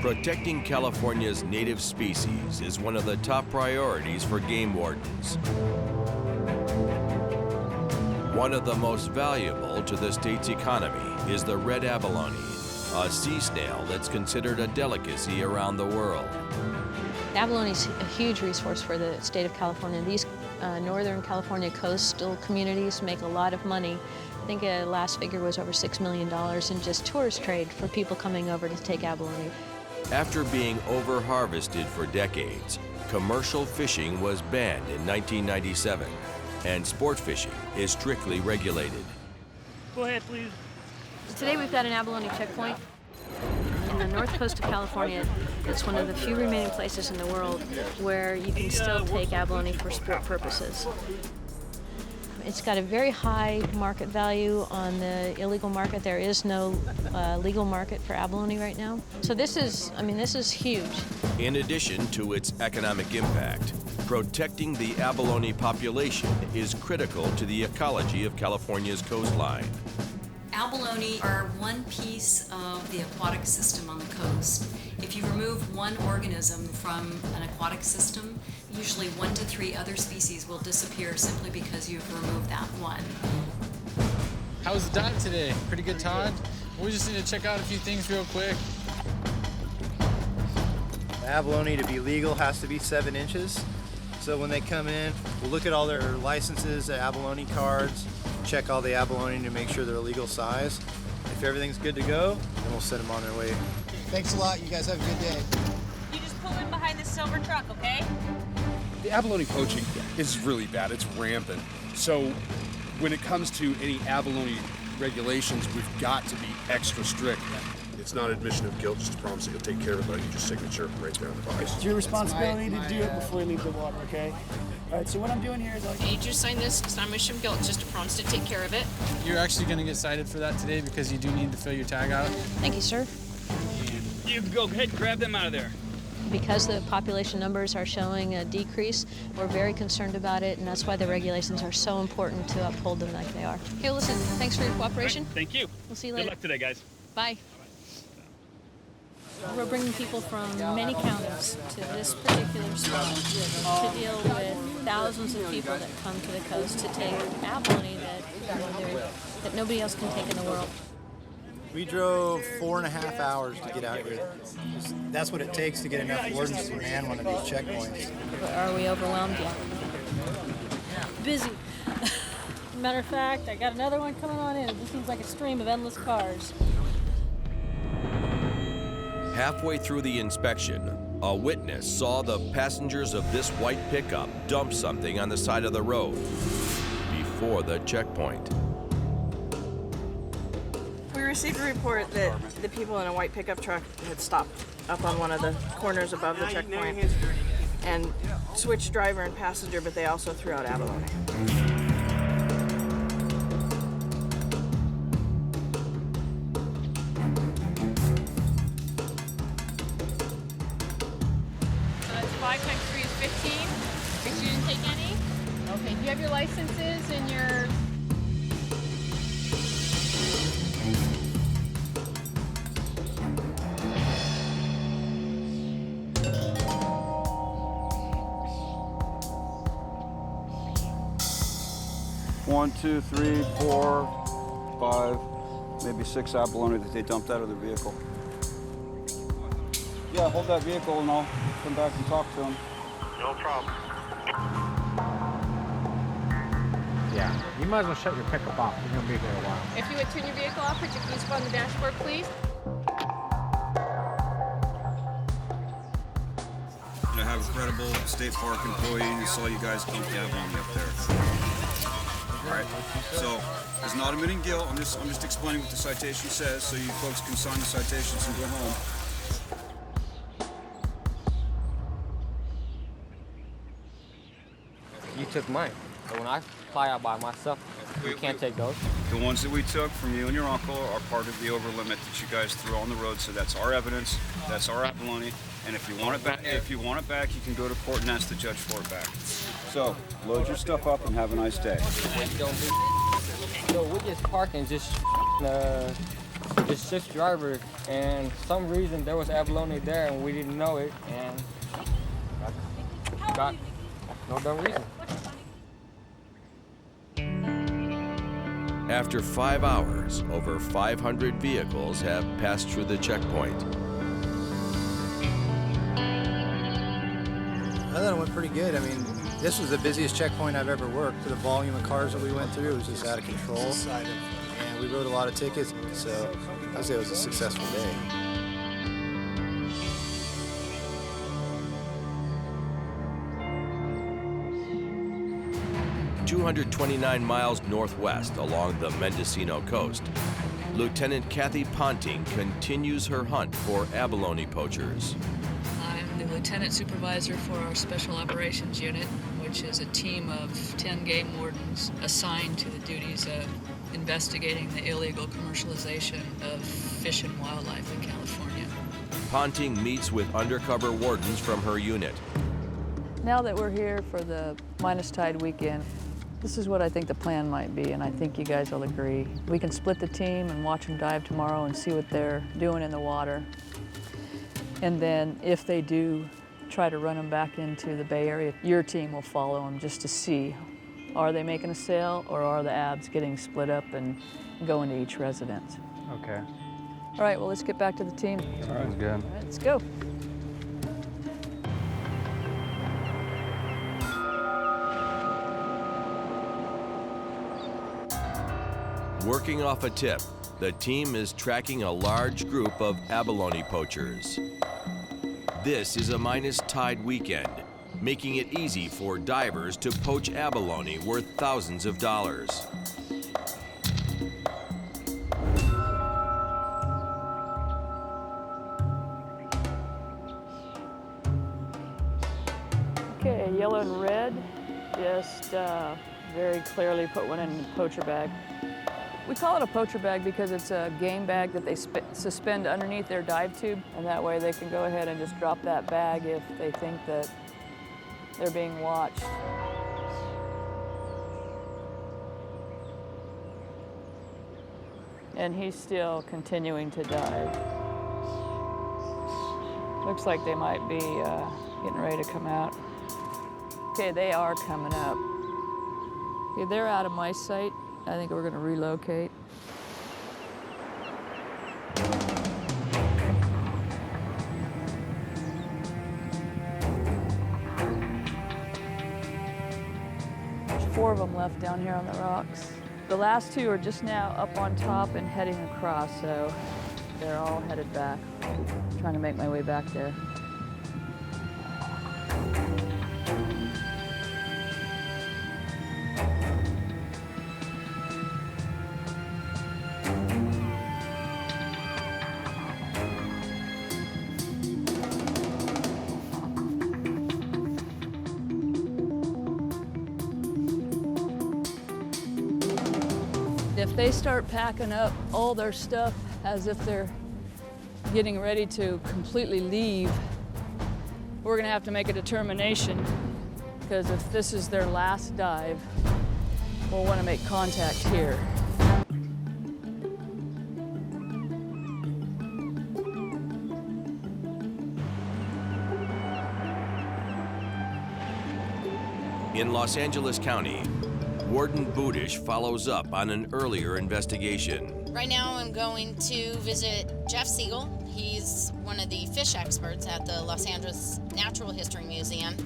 Protecting California's native species is one of the top priorities for game wardens. One of the most valuable to the state's economy is the red abalone, a sea snail that's considered a delicacy around the world. Abalone is a huge resource for the state of California. These Northern California coastal communities make a lot of money. I think a last figure was over $6 million in just tourist trade for people coming over to take abalone. After being over-harvested for decades, commercial fishing was banned in 1997, and sport fishing is strictly regulated. Go ahead, please. Today we've got an abalone checkpoint in the north coast of California. It's one of the few remaining places in the world where you can still take abalone for sport purposes. It's got a very high market value on the illegal market. There is no legal market for abalone right now. So this is huge. In addition to its economic impact, protecting the abalone population is critical to the ecology of California's coastline. Abalone are one piece of the aquatic system on the coast. If you remove one organism from an aquatic system, usually 1 to 3 other species will disappear simply because you've removed that one. How was the dive today? Pretty good, Todd? We just need to check out a few things real quick. Abalone, to be legal, has to be 7 inches. So when they come in, we'll look at all their licenses, their abalone cards, check all the abalone to make sure they're a legal size. If everything's good to go, then we'll send them on their way. Thanks a lot. You guys have a good day. You just pull in behind this silver truck, okay? The abalone poaching is really bad. It's rampant. So when it comes to any abalone regulations, we've got to be extra strict. It's not admission of guilt, just a promise that you'll take care of it, but your signature right there on the box. It's your responsibility to do it before you leave the water, okay? All right, so what I'm doing here is I need you to sign this. It's not admission of guilt. It's just a promise to take care of it. You're actually going to get cited for that today because you do need to fill your tag out. Thank you, sir. You can go ahead and grab them out of there. Because the population numbers are showing a decrease, we're very concerned about it, and that's why the regulations are so important to uphold them like they are. Okay, well, listen, thanks for your cooperation. Right, thank you. We'll see you Good later. luck today, guys. Bye. We're bringing people from many counties to this particular spot to deal with thousands of people that come to the coast to take abalone that nobody else can take in the world. We drove 4.5 hours to get out here. That's what it takes to get enough wardens to man one of these checkpoints. Are we overwhelmed yet? Busy. Matter of fact, I got another one coming on in. It just seems like a stream of endless cars. Halfway through the inspection, a witness saw the passengers of this white pickup dump something on the side of the road before the checkpoint. We received a report that the people in a white pickup truck had stopped up on one of the corners above the checkpoint and switched driver and passenger, but they also threw out abalone. It's 5 times 3 is 15. Because you didn't take any? Okay, do you have your licenses and your... One, two, three, 4, 5, maybe 6 abalone that they dumped out of their vehicle. Yeah, hold that vehicle and I'll come back and talk to them. No problem. Yeah, you might as well shut your pickup off. You're gonna be here a while. If you would turn your vehicle off, would you please go on the dashboard, please? I have a credible State Park employee who saw you guys dump the abalone up there. All right, so it's not admitting guilt. I'm just explaining what the citation says so you folks can sign the citations and go home. You took mine. So when I fly out by myself, you can't take those. The ones that we took from you and your uncle are part of the over limit that you guys threw on the road. So that's our evidence. That's our abalone. And if you want it back, you can go to court and ask the judge for it back. So load your stuff up and have a nice day. So we just parked and just shift driver, and for some reason there was abalone there and we didn't know it, and got no dumb reason. After 5 hours, over 500 vehicles have passed through the checkpoint. I thought it went pretty good. I mean, this was the busiest checkpoint I've ever worked. The volume of cars that we went through was just out of control. And we wrote a lot of tickets, so I'd say it was a successful day. "229 miles northwest along the Mendocino coast, Lieutenant Kathy Ponting continues her hunt for abalone poachers. I'm the lieutenant supervisor for our Special Operations Unit, which is a team of 10 game wardens assigned to the duties of investigating the illegal commercialization of fish and wildlife in California. Ponting meets with undercover wardens from her unit. Now that we're here for the minus tide weekend, this is what I think the plan might be, and I think you guys will agree. We can split the team and watch them dive tomorrow and see what they're doing in the water. And then if they do try to run them back into the Bay Area, your team will follow them just to see, are they making a sale or are the abs getting split up and going to each residence? Okay. All right, well, let's get back to the team. Sounds good. All right, let's go. Working off a tip, the team is tracking a large group of abalone poachers. This is a minus tide weekend, making it easy for divers to poach abalone worth thousands of dollars. Okay, yellow and red. Just very clearly put one in the poacher bag. We call it a poacher bag because it's a game bag that they suspend underneath their dive tube, and that way they can go ahead and just drop that bag if they think that they're being watched. And he's still continuing to dive. Looks like they might be getting ready to come out. Okay, they are coming up. Okay, they're out of my sight. I think we're gonna relocate. There's 4 of them left down here on the rocks. The last 2 are just now up on top and heading across, so they're all headed back. I'm trying to make my way back there. If they start packing up all their stuff as if they're getting ready to completely leave, we're gonna have to make a determination, because if this is their last dive, we'll want to make contact here. In Los Angeles County, Warden Budish follows up on an earlier investigation. Right now I'm going to visit Jeff Siegel. He's one of the fish experts at the Los Angeles Natural History Museum.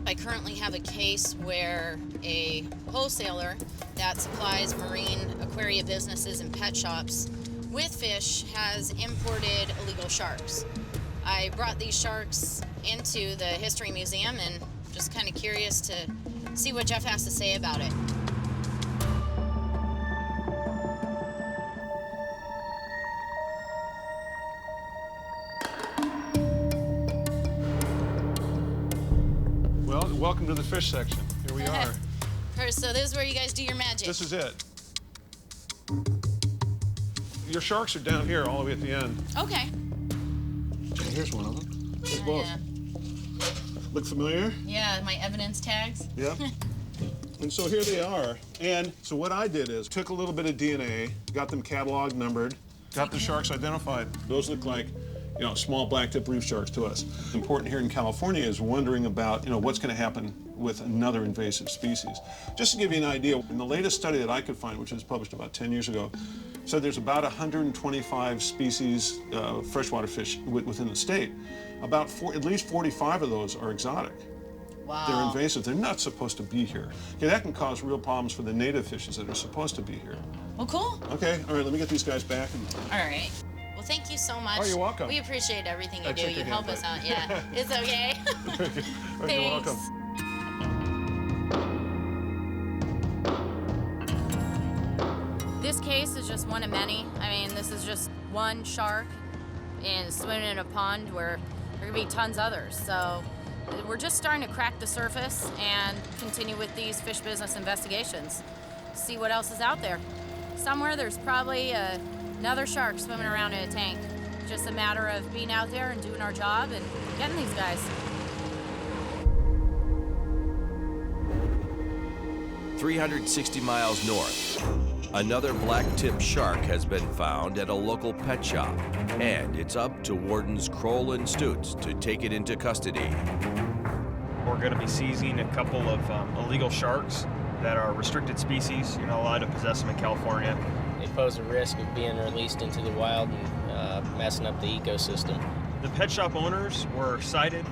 I currently have a case where a wholesaler that supplies marine aquaria businesses and pet shops with fish has imported illegal sharks. I brought these sharks into the History Museum and just kind of curious to see what Jeff has to say about it. Well, welcome to the fish section. Here we are. So this is where you guys do your magic. This is it. Your sharks are down here all the way at the end. Okay. Here's one of them. Here's both. Yeah. Look familiar? Yeah, my evidence tags. Yeah. And so here they are. And so what I did is took a little bit of DNA, got them cataloged, numbered, got the sharks identified. Those look like, you know, small black-tip reef sharks to us. Important here in California is wondering about, you know, what's going to happen with another invasive species. Just to give you an idea, in the latest study that I could find, which was published about 10 years ago, said there's about 125 species of freshwater fish within the state. About at least 45 of those are exotic. Wow. They're invasive. They're not supposed to be here. Okay, that can cause real problems for the native fishes that are supposed to be here. Well, cool. Okay, all right, let me get these guys back. All right. Well, thank you so much. Oh, you're welcome. We appreciate everything you I do. took You your help hand, us out. Yeah, it's okay. You're welcome. This case is just one of many. I mean, this is just one shark swimming in a pond where there could be tons others. So we're just starting to crack the surface and continue with these fish business investigations. See what else is out there. Somewhere there's probably another shark swimming around in a tank. Just a matter of being out there and doing our job and getting these guys. 360 miles north, another black-tip shark has been found at a local pet shop, and it's up to Wardens Kroll and Stutz to take it into custody. We're going to be seizing a couple of illegal sharks that are restricted species. You're not allowed to possess them in California. They pose a risk of being released into the wild and messing up the ecosystem. The pet shop owners were cited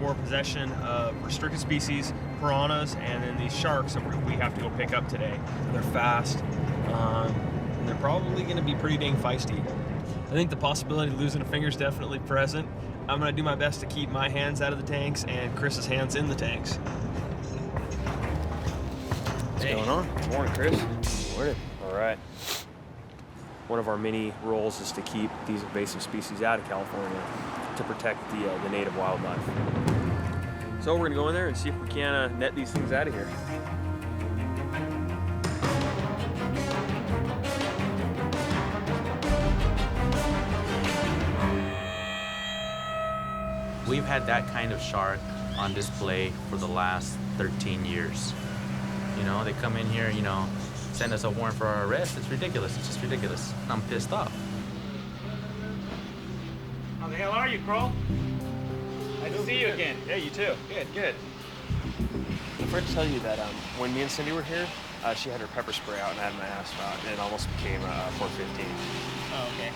for possession of restricted species, piranhas, and then these sharks that we have to go pick up today. They're fast, and they're probably going to be pretty dang feisty. I think the possibility of losing a finger is definitely present. I'm going to do my best to keep my hands out of the tanks and Chris's hands in the tanks. What's going on? Good morning, Chris. Good morning. All right. One of our many roles is to keep these invasive species out of California to protect the native wildlife. So we're gonna go in there and see if we can net these things out of here. We've had that kind of shark on display for the last 13 years. You know, they come in here, you know, send us a warrant for our arrest. It's ridiculous. It's just ridiculous. I'm pissed off. How the hell are you, Crow? Nice to see you again. Yeah, you too. Good, good. I forgot to tell you that when me and Cindy were here, she had her pepper spray out and I had my ass out, and it almost became 415. Oh, okay.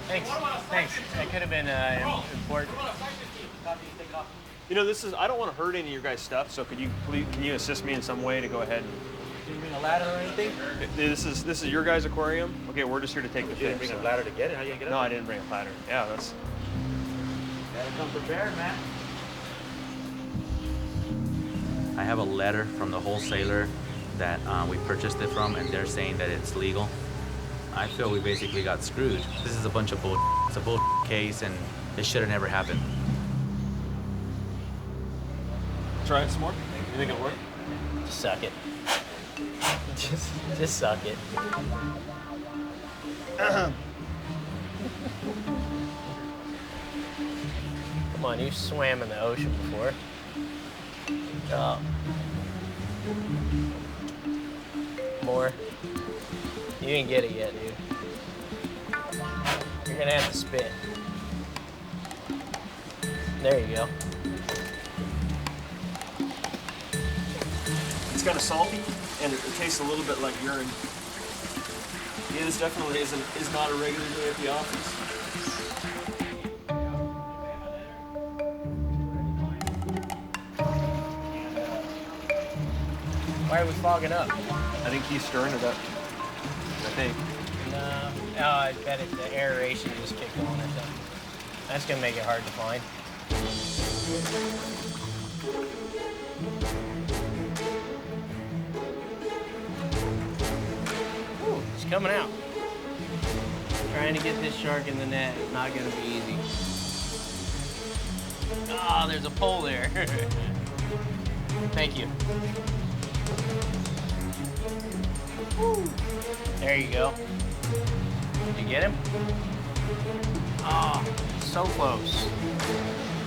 Thanks. Thanks. That could have been important. You know, I don't want to hurt any of your guys' stuff, so can you assist me in some way to go ahead and... Did you bring a ladder or anything? This is your guys' aquarium? Okay, we're just here to take the fish. You didn't bring a ladder to get it? How you gonna get it? No, I didn't bring a ladder. Yeah, that's... Gotta come prepared, man. I have a letter from the wholesaler that we purchased it from, and they're saying that it's legal. I feel we basically got screwed. This is a bunch of bull. It's a bull case, and it should have never happened. Try it some more? You think it'll work? Just suck it. Just suck it. Come on, you swam in the ocean before. Oh. More. You didn't get it yet, dude. You're gonna have to spit. There you go. It's kind of salty, and it tastes a little bit like urine. Yeah, this definitely is not a regular day at the office. Why are we fogging up? I think he's stirring it up. I think. No. Oh, I bet the aeration just kicked on or something. That's gonna make it hard to find. Ooh, it's coming out. Trying to get this shark in the net is not gonna be easy. Oh, there's a pole there. Thank you. Woo. There you go. Did you get him? Oh, so close.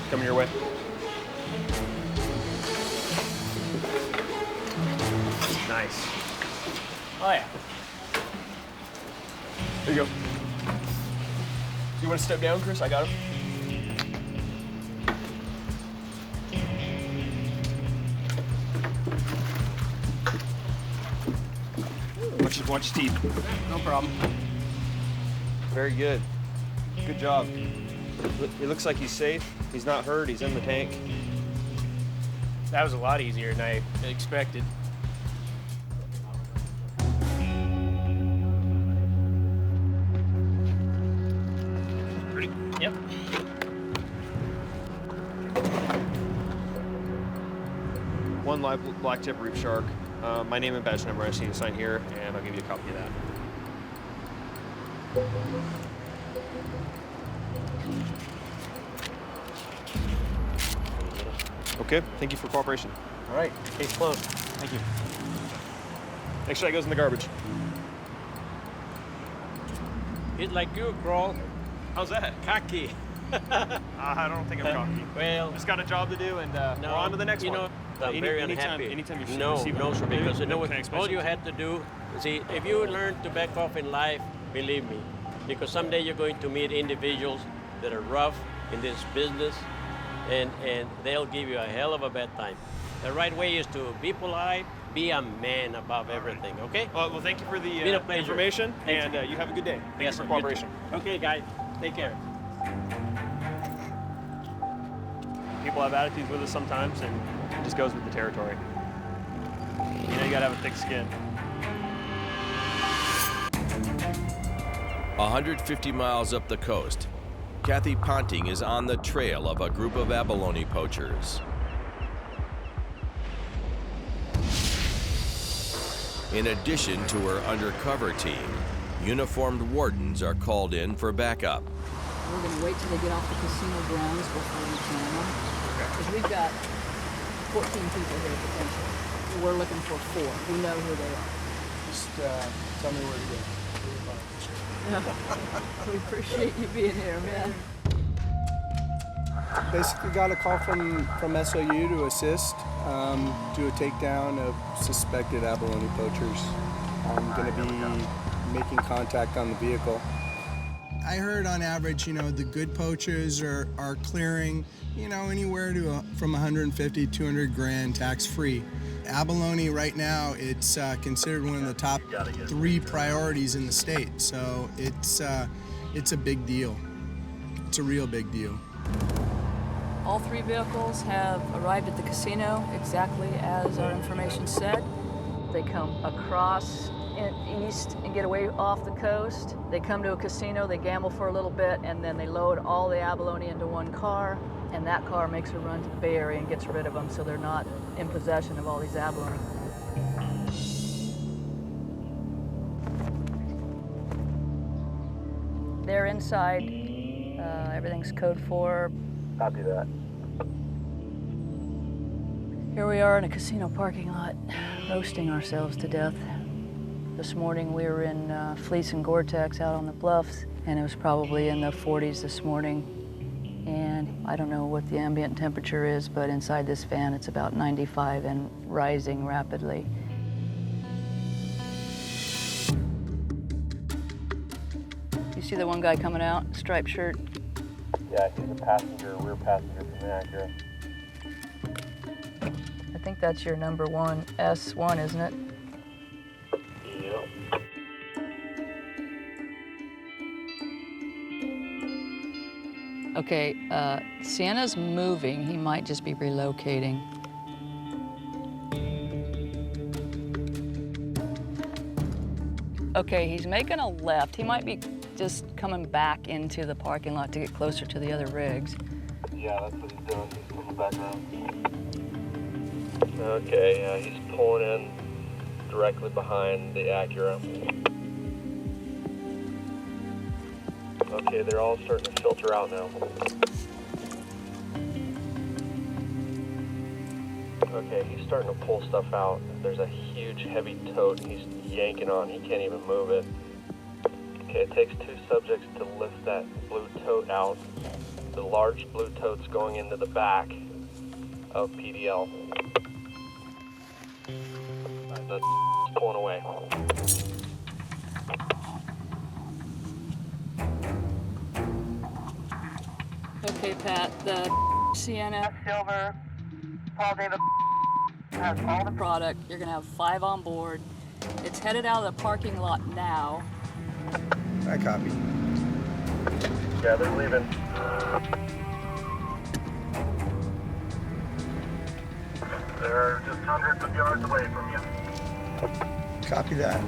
Coming your way. Nice. Oh, yeah. There you go. Do you want to step down, Chris? I got him. Watch your teeth. No problem. Very good. Good job. It looks like he's safe. He's not hurt. He's in the tank. That was a lot easier than I expected. Ready? Yep. One live blacktip reef shark. My name and badge number I just need to sign here, and I'll give you a copy of that. Okay, thank you for cooperation. All right, case closed. Thank you. Next shot goes in the garbage. He's like you, Crawl. How's that? Cocky. I don't think I'm cocky. Well, just got a job to do, and we're on to the next one. Know, I'm very unhappy. Anytime you receive no, sir, because you know what? Thanks, All you had to do, see, if you learn to back off in life, believe me, because someday you're going to meet individuals that are rough in this business, and they'll give you a hell of a bad time. The right way is to be polite, be a man above everything, okay? Well, thank you for the information, and you have a good day. Thank you for cooperation. Okay, guys, take care. People have attitudes with us sometimes, and it just goes with the territory. You know, you gotta have a thick skin. 150 miles up the coast, Kathy Ponting is on the trail of a group of abalone poachers. In addition to her undercover team, uniformed wardens are called in for backup. We're going to wait till they get off the casino grounds before we can them. Because we've got 14 people here potentially. We're looking for 4. We know who they are. Just tell me where to go. We appreciate you being here, man. Basically got a call from SOU to assist, do a takedown of suspected abalone poachers. I'm going to be making contact on the vehicle. I heard on average, the good poachers are clearing, anywhere to from 150, 200 grand tax-free. Abalone right now, it's considered one of the top 3 priorities in the state. So it's a big deal. It's a real big deal. All 3 vehicles have arrived at the casino exactly as our information said. They come across east and get away off the coast. They come to a casino, they gamble for a little bit, and then they load all the abalone into one car, and that car makes a run to the Bay Area and gets rid of them so they're not in possession of all these abalone. They're inside. Everything's code 4. Copy that. Here we are in a casino parking lot, roasting ourselves to death. This morning we were in fleece and Gore-Tex out on the bluffs, and it was probably in the 40s this morning. And I don't know what the ambient temperature is, but inside this van it's about 95 and rising rapidly. You see the one guy coming out, striped shirt? Yeah, he's a passenger, rear passenger from the Acura. I think that's your number 1, S1, isn't it? Yep. Okay, Sienna's moving. He might just be relocating. Okay, he's making a left. He might be just coming back into the parking lot to get closer to the other rigs. Yeah, that's what he's doing. He's coming back around. Okay, he's pulling in directly behind the Acura. Okay, they're all starting to filter out now. Okay, he's starting to pull stuff out. There's a huge heavy tote he's yanking on. He can't even move it. Okay, it takes 2 subjects to lift that blue tote out. The large blue tote's going into the back of PDL. That's pulling away. Okay, Pat, the Sienna Silver, Paul David has all the product. You're gonna have 5 on board. It's headed out of the parking lot now. I copy. Yeah, they're leaving. They're just hundreds of yards away from you. Copy that.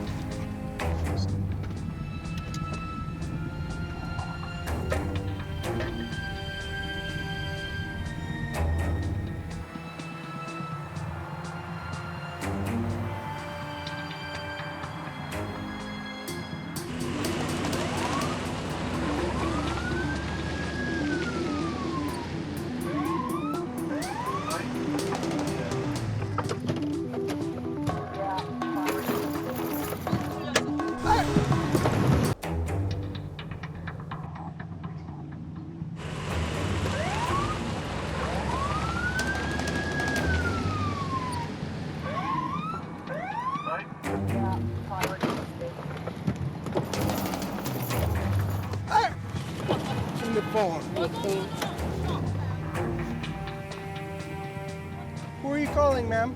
Who are you calling, ma'am?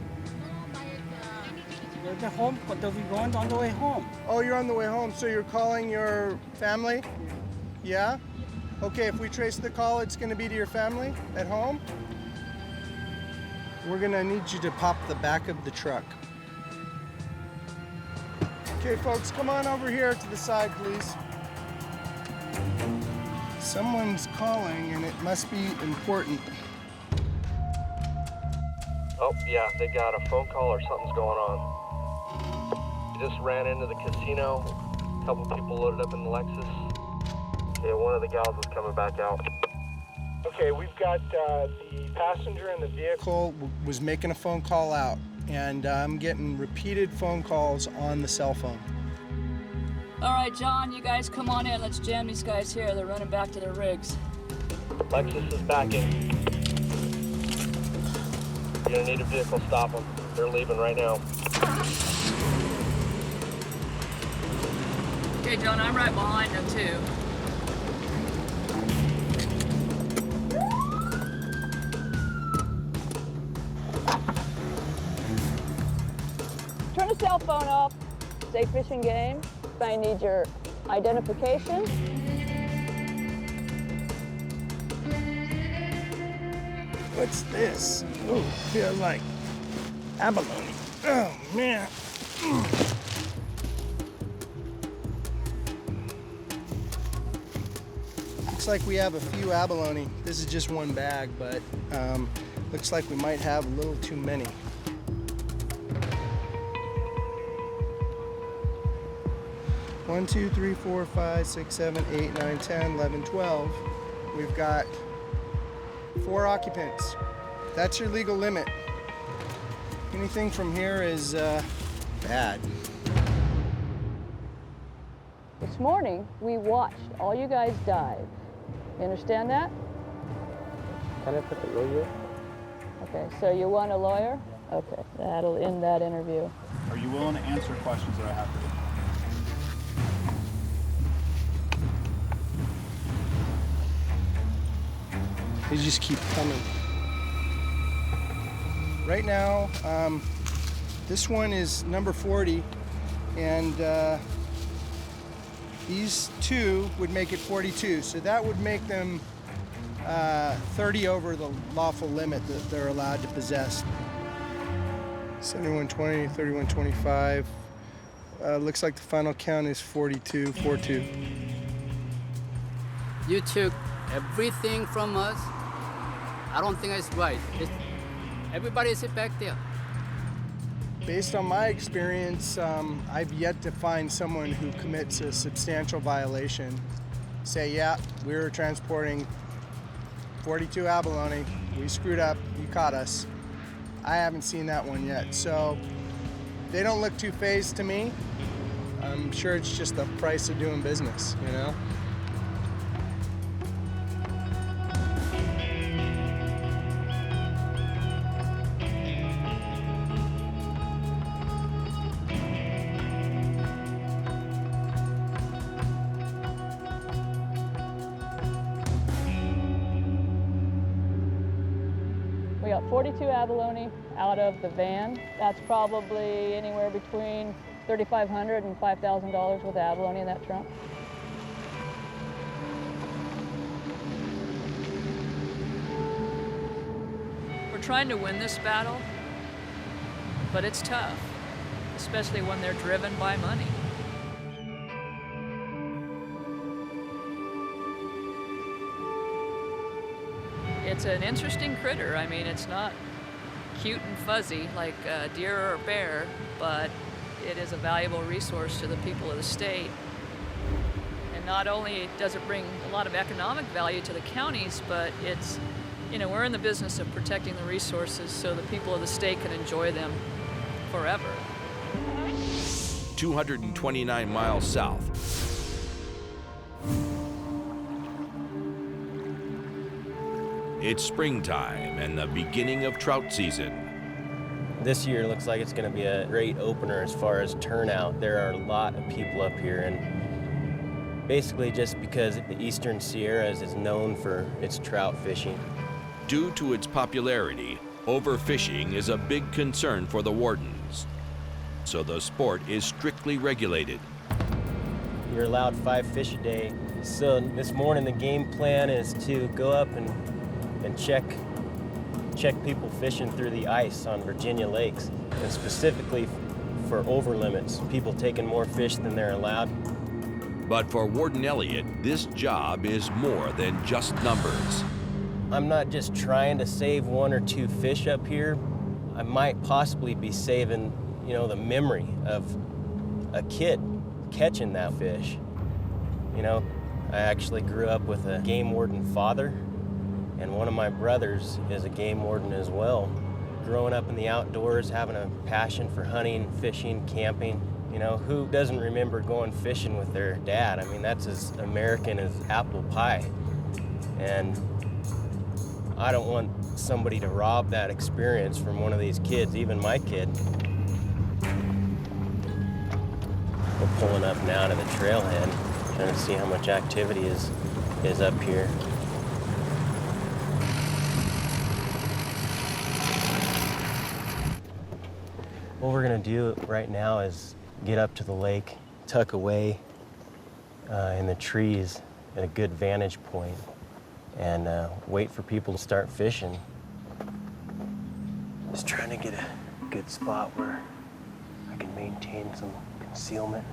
We're at home, but we're going on the way home. Oh, you're on the way home, so you're calling your family? Yeah? Okay, if we trace the call, it's gonna be to your family at home? We're gonna need you to pop the back of the truck. Okay, folks, come on over here to the side, please. Someone's calling, and it must be important. Oh, yeah, they got a phone call or something's going on. They just ran into the casino. A couple people loaded up in the Lexus. Yeah, one of the gals was coming back out. Okay, we've got the passenger in the vehicle was making a phone call out, and I'm getting repeated phone calls on the cell phone. All right, John, you guys come on in. Let's jam these guys here. They're running back to their rigs. Lexus is backing. You're gonna need a vehicle, stop them. They're leaving right now. Okay, John, I'm right behind them, too. Turn the cell phone off. Say fishing game. I need your identification. What's this? Oh, feels like abalone. Oh, man. Looks like we have a few abalone. This is just one bag, but looks like we might have a little too many. One, 2, 3, 4, 5, 6, 7, 8, 9, 10, 11, 12. We've got 4 occupants. That's your legal limit. Anything from here is bad. This morning, we watched all you guys dive. You understand that? Can I put the lawyer? Okay, so you want a lawyer? Okay, that'll end that interview. Are you willing to answer questions that I have for you? They just keep coming. Right now, this one is number 40, and these 2 would make it 42, so that would make them 30 over the lawful limit that they're allowed to possess. 7120, 3125. Looks like the final count is 42, 42. You took everything from us. I don't think it's right. Everybody sit back there. Based on my experience, I've yet to find someone who commits a substantial violation. Say, yeah, we were transporting 42 abalone. We screwed up. You caught us. I haven't seen that one yet. So they don't look too phased to me. I'm sure it's just the price of doing business, you know? We got 42 abalone out of the van. That's probably anywhere between $3,500 and $5,000 with abalone in that trunk. We're trying to win this battle, but it's tough, especially when they're driven by money. It's an interesting critter. I mean, it's not cute and fuzzy like a deer or a bear, but it is a valuable resource to the people of the state. And not only does it bring a lot of economic value to the counties, but it's, you know, we're in the business of protecting the resources so the people of the state can enjoy them forever. 229 miles south. It's springtime and the beginning of trout season. This year looks like it's going to be a great opener as far as turnout. There are a lot of people up here, and basically just because the Eastern Sierras is known for its trout fishing. Due to its popularity, overfishing is a big concern for the Wardens. So the sport is strictly regulated. You're allowed 5 fish a day. So this morning the game plan is to go up and check people fishing through the ice on Virginia lakes, and specifically for over limits, people taking more fish than they're allowed. But for Warden Elliott, this job is more than just numbers. I'm not just trying to save 1 or 2 fish up here. I might possibly be saving, you know, the memory of a kid catching that fish. You know, I actually grew up with a game warden father, And one of my brothers is a game warden as well. Growing up in the outdoors, having a passion for hunting, fishing, camping. You know, who doesn't remember going fishing with their dad? I mean, that's as American as apple pie. And I don't want somebody to rob that experience from one of these kids, even my kid. We're pulling up now to the trailhead, trying to see how much activity is up here. What we're gonna do right now is get up to the lake, tuck away in the trees at a good vantage point, and wait for people to start fishing. Just trying to get a good spot where I can maintain some concealment.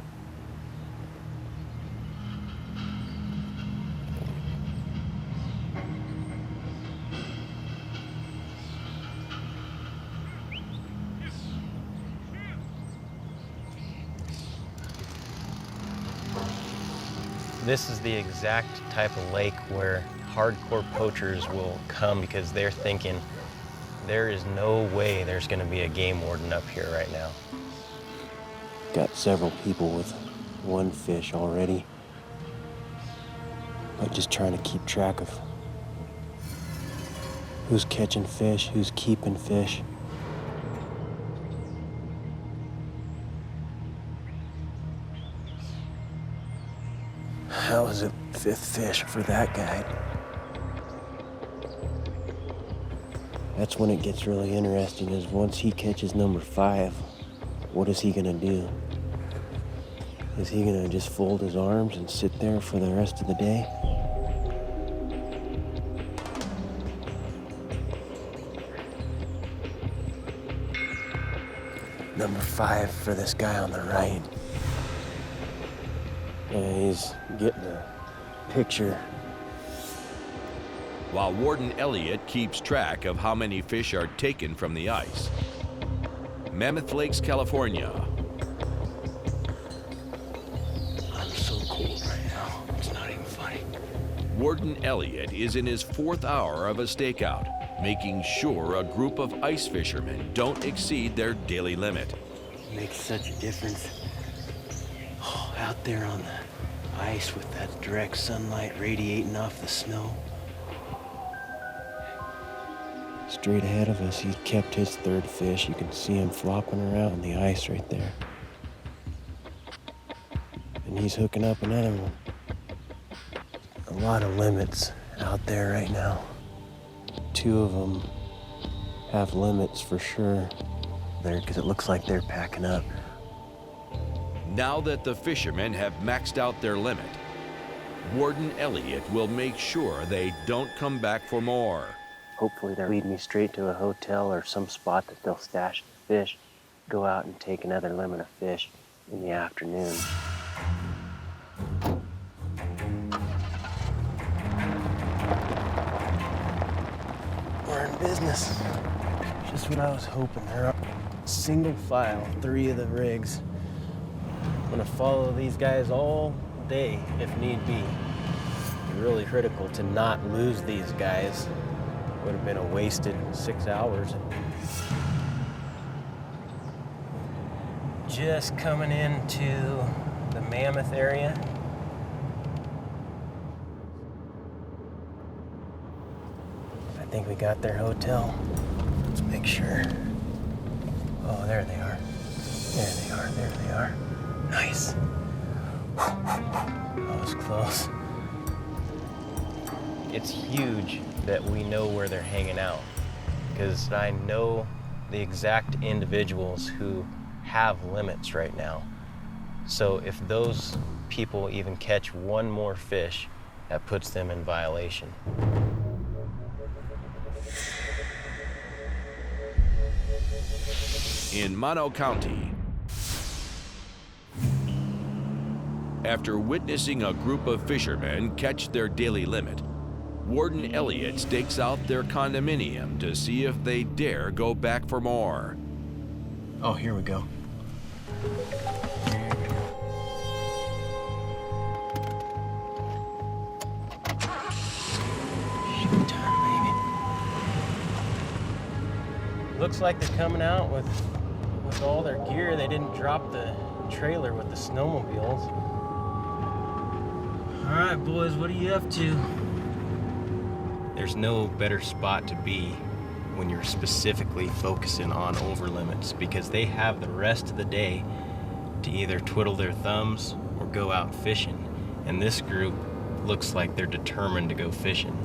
This is the exact type of lake where hardcore poachers will come because they're thinking there is no way there's going to be a game warden up here right now. Got several people with one fish already, but just trying to keep track of who's catching fish, who's keeping fish. That was a 5th fish for that guy. That's when it gets really interesting, is once he catches number 5, what is he gonna do? Is he gonna just fold his arms and sit there for the rest of the day? Number 5 for this guy on the right. Yeah, he's getting a picture. While Warden Elliott keeps track of how many fish are taken from the ice. Mammoth Lakes, California. I'm so cold right now, it's not even funny. Warden Elliott is in his 4th hour of a stakeout, making sure a group of ice fishermen don't exceed their daily limit. It makes such a difference. Oh, out there on the ice with that direct sunlight radiating off the snow. Straight ahead of us, he kept his 3rd fish. You can see him flopping around on the ice right there. And he's hooking up another one. A lot of limits out there right now. 2 of them have limits for sure there, because it looks like they're packing up. Now that the fishermen have maxed out their limit, Warden Elliott will make sure they don't come back for more. Hopefully they'll lead me straight to a hotel or some spot that they'll stash the fish, go out and take another limit of fish in the afternoon. We're in business. Just what I was hoping. They're up single file, 3 of the rigs. I'm gonna follow these guys all day if need be. It's really critical to not lose these guys. Would have been a wasted 6 hours. Just coming into the Mammoth area. I think we got their hotel. Let's make sure. Oh, there they are. There they are, there they are. Nice. That was close. It's huge that we know where they're hanging out, because I know the exact individuals who have limits right now. So if those people even catch one more fish, that puts them in violation. In Mono County, after witnessing a group of fishermen catch their daily limit, Warden Elliott stakes out their condominium to see if they dare go back for more. Oh, here we go. Showtime, baby. Looks like they're coming out with all their gear. They didn't drop the trailer with the snowmobiles. All right, boys, what are you up to? There's no better spot to be when you're specifically focusing on over limits, because they have the rest of the day to either twiddle their thumbs or go out fishing. And this group looks like they're determined to go fishing.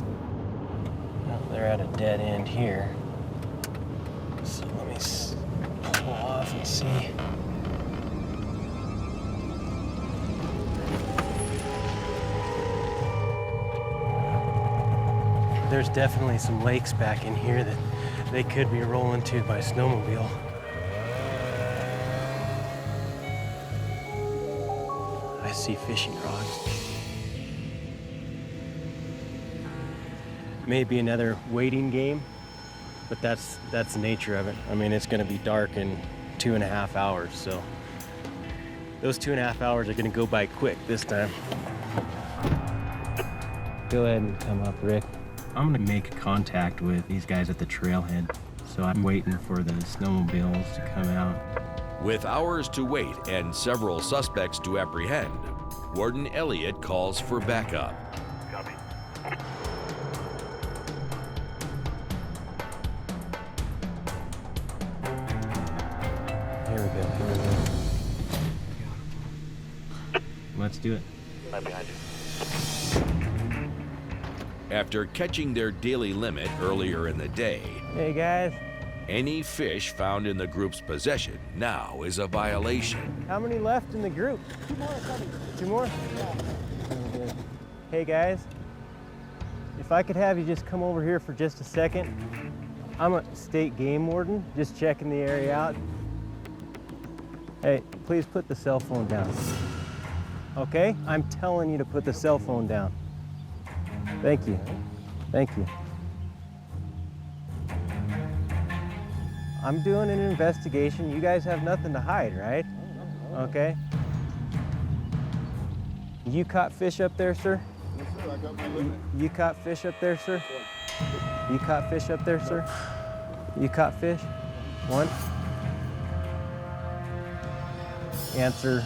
Well, they're at a dead end here. So let me pull off and see. There's definitely some lakes back in here that they could be rolling to by snowmobile. I see fishing rods. Maybe another waiting game, but that's the nature of it. I mean, it's gonna be dark in 2.5 hours, so those 2.5 hours are gonna go by quick this time. Go ahead and come up, Rick. I'm gonna make contact with these guys at the trailhead, so I'm waiting for the snowmobiles to come out. With hours to wait and several suspects to apprehend, Warden Elliott calls for backup. Copy. Here we go. Let's do it. Right behind you. After catching their daily limit earlier in the day, hey guys, any fish found in the group's possession now is a violation. How many left in the group? 2 more. 2 more? Yeah. Hey guys, if I could have you just come over here for just a second. I'm a state game warden, just checking the area out. Hey, please put the cell phone down. Okay? I'm telling you to put the cell phone down. Thank you. Thank you. I'm doing an investigation. You guys have nothing to hide, right? Okay. You caught fish up there, sir? Yes, sir. I got my limit. You caught fish up there, sir? You caught fish up there, sir? You caught fish? 1? Answer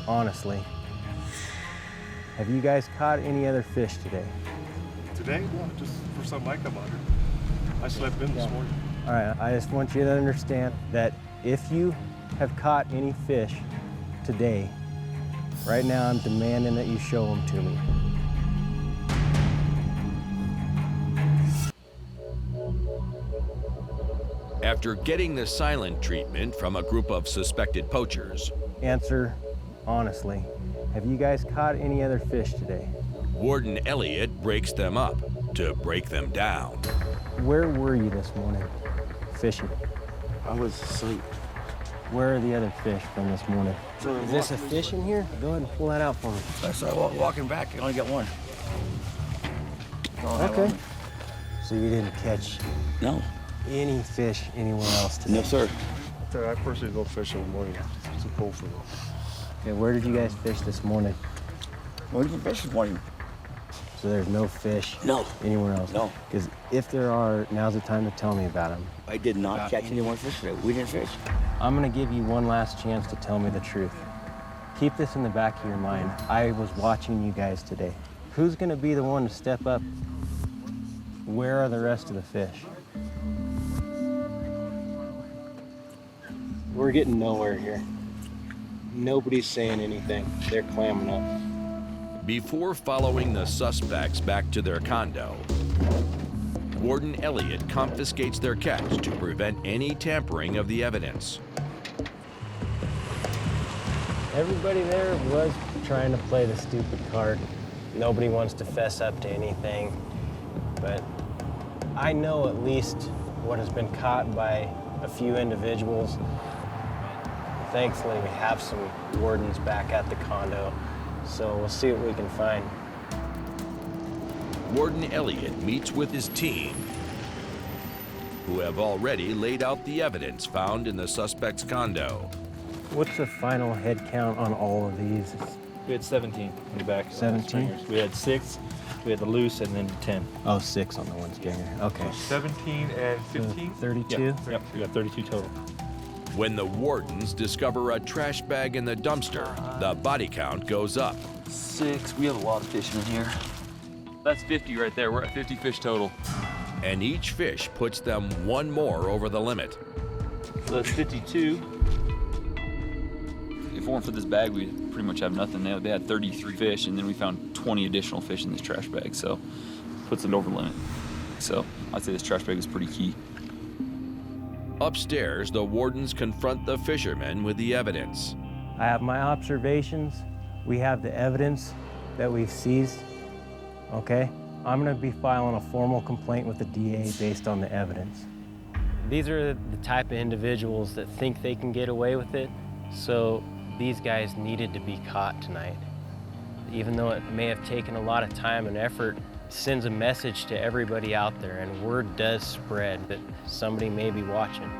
honestly. Have you guys caught any other fish today? Today? No, just for something I come under. I slept in this morning. All right, I just want you to understand that if you have caught any fish today, right now I'm demanding that you show them to me. After getting the silent treatment from a group of suspected poachers, Answer honestly. Have you guys caught any other fish today? Warden Elliott breaks them up to break them down. Where were you this morning fishing? I was asleep. Where are the other fish from this morning? Is this a fish in here? Go ahead and pull that out for me. I started walking back. I only got one. Okay. So you didn't catch any fish anywhere else today? No, sir. I personally go fishing in the morning. It's too cold for me. Okay, where did you guys fish this morning? Where did you fish this morning? So there's no fish anywhere else? No. Because if there are, now's the time to tell me about them. I did not catch any more fish today. We didn't fish. I'm gonna give you one last chance to tell me the truth. Keep this in the back of your mind. I was watching you guys today. Who's gonna be the one to step up? Where are the rest of the fish? We're getting nowhere here. Nobody's saying anything. They're clamming up. Before following the suspects back to their condo, Warden Elliott confiscates their catch to prevent any tampering of the evidence. Everybody there was trying to play the stupid card. Nobody wants to fess up to anything, but I know at least what has been caught by a few individuals. Thankfully, we have some wardens back at the condo, so we'll see what we can find. Warden Elliott meets with his team, who have already laid out the evidence found in the suspect's condo. What's the final head count on all of these? We had 17 in the back. 17? We had 6 We had the loose and then 10. Oh, 6 on the one stinger. Okay. 17 and 15? 32? Yep, we got 32 total. When the wardens discover a trash bag in the dumpster, the body count goes up. 6. We have a lot of fish in here. That's 50 right there. We're at 50 fish total. And each fish puts them one more over the limit. So that's 52. If it weren't for this bag, we pretty much have nothing. They had 33 fish, and then we found 20 additional fish in this trash bag, so puts it over limit. So I'd say this trash bag is pretty key. Upstairs, the wardens confront the fishermen with the evidence. I have my observations. We have the evidence that we've seized. Okay? I'm going to be filing a formal complaint with the DA based on the evidence. These are the type of individuals that think they can get away with it, so these guys needed to be caught tonight. Even though it may have taken a lot of time and effort, it sends a message to everybody out there, and word does spread that somebody may be watching.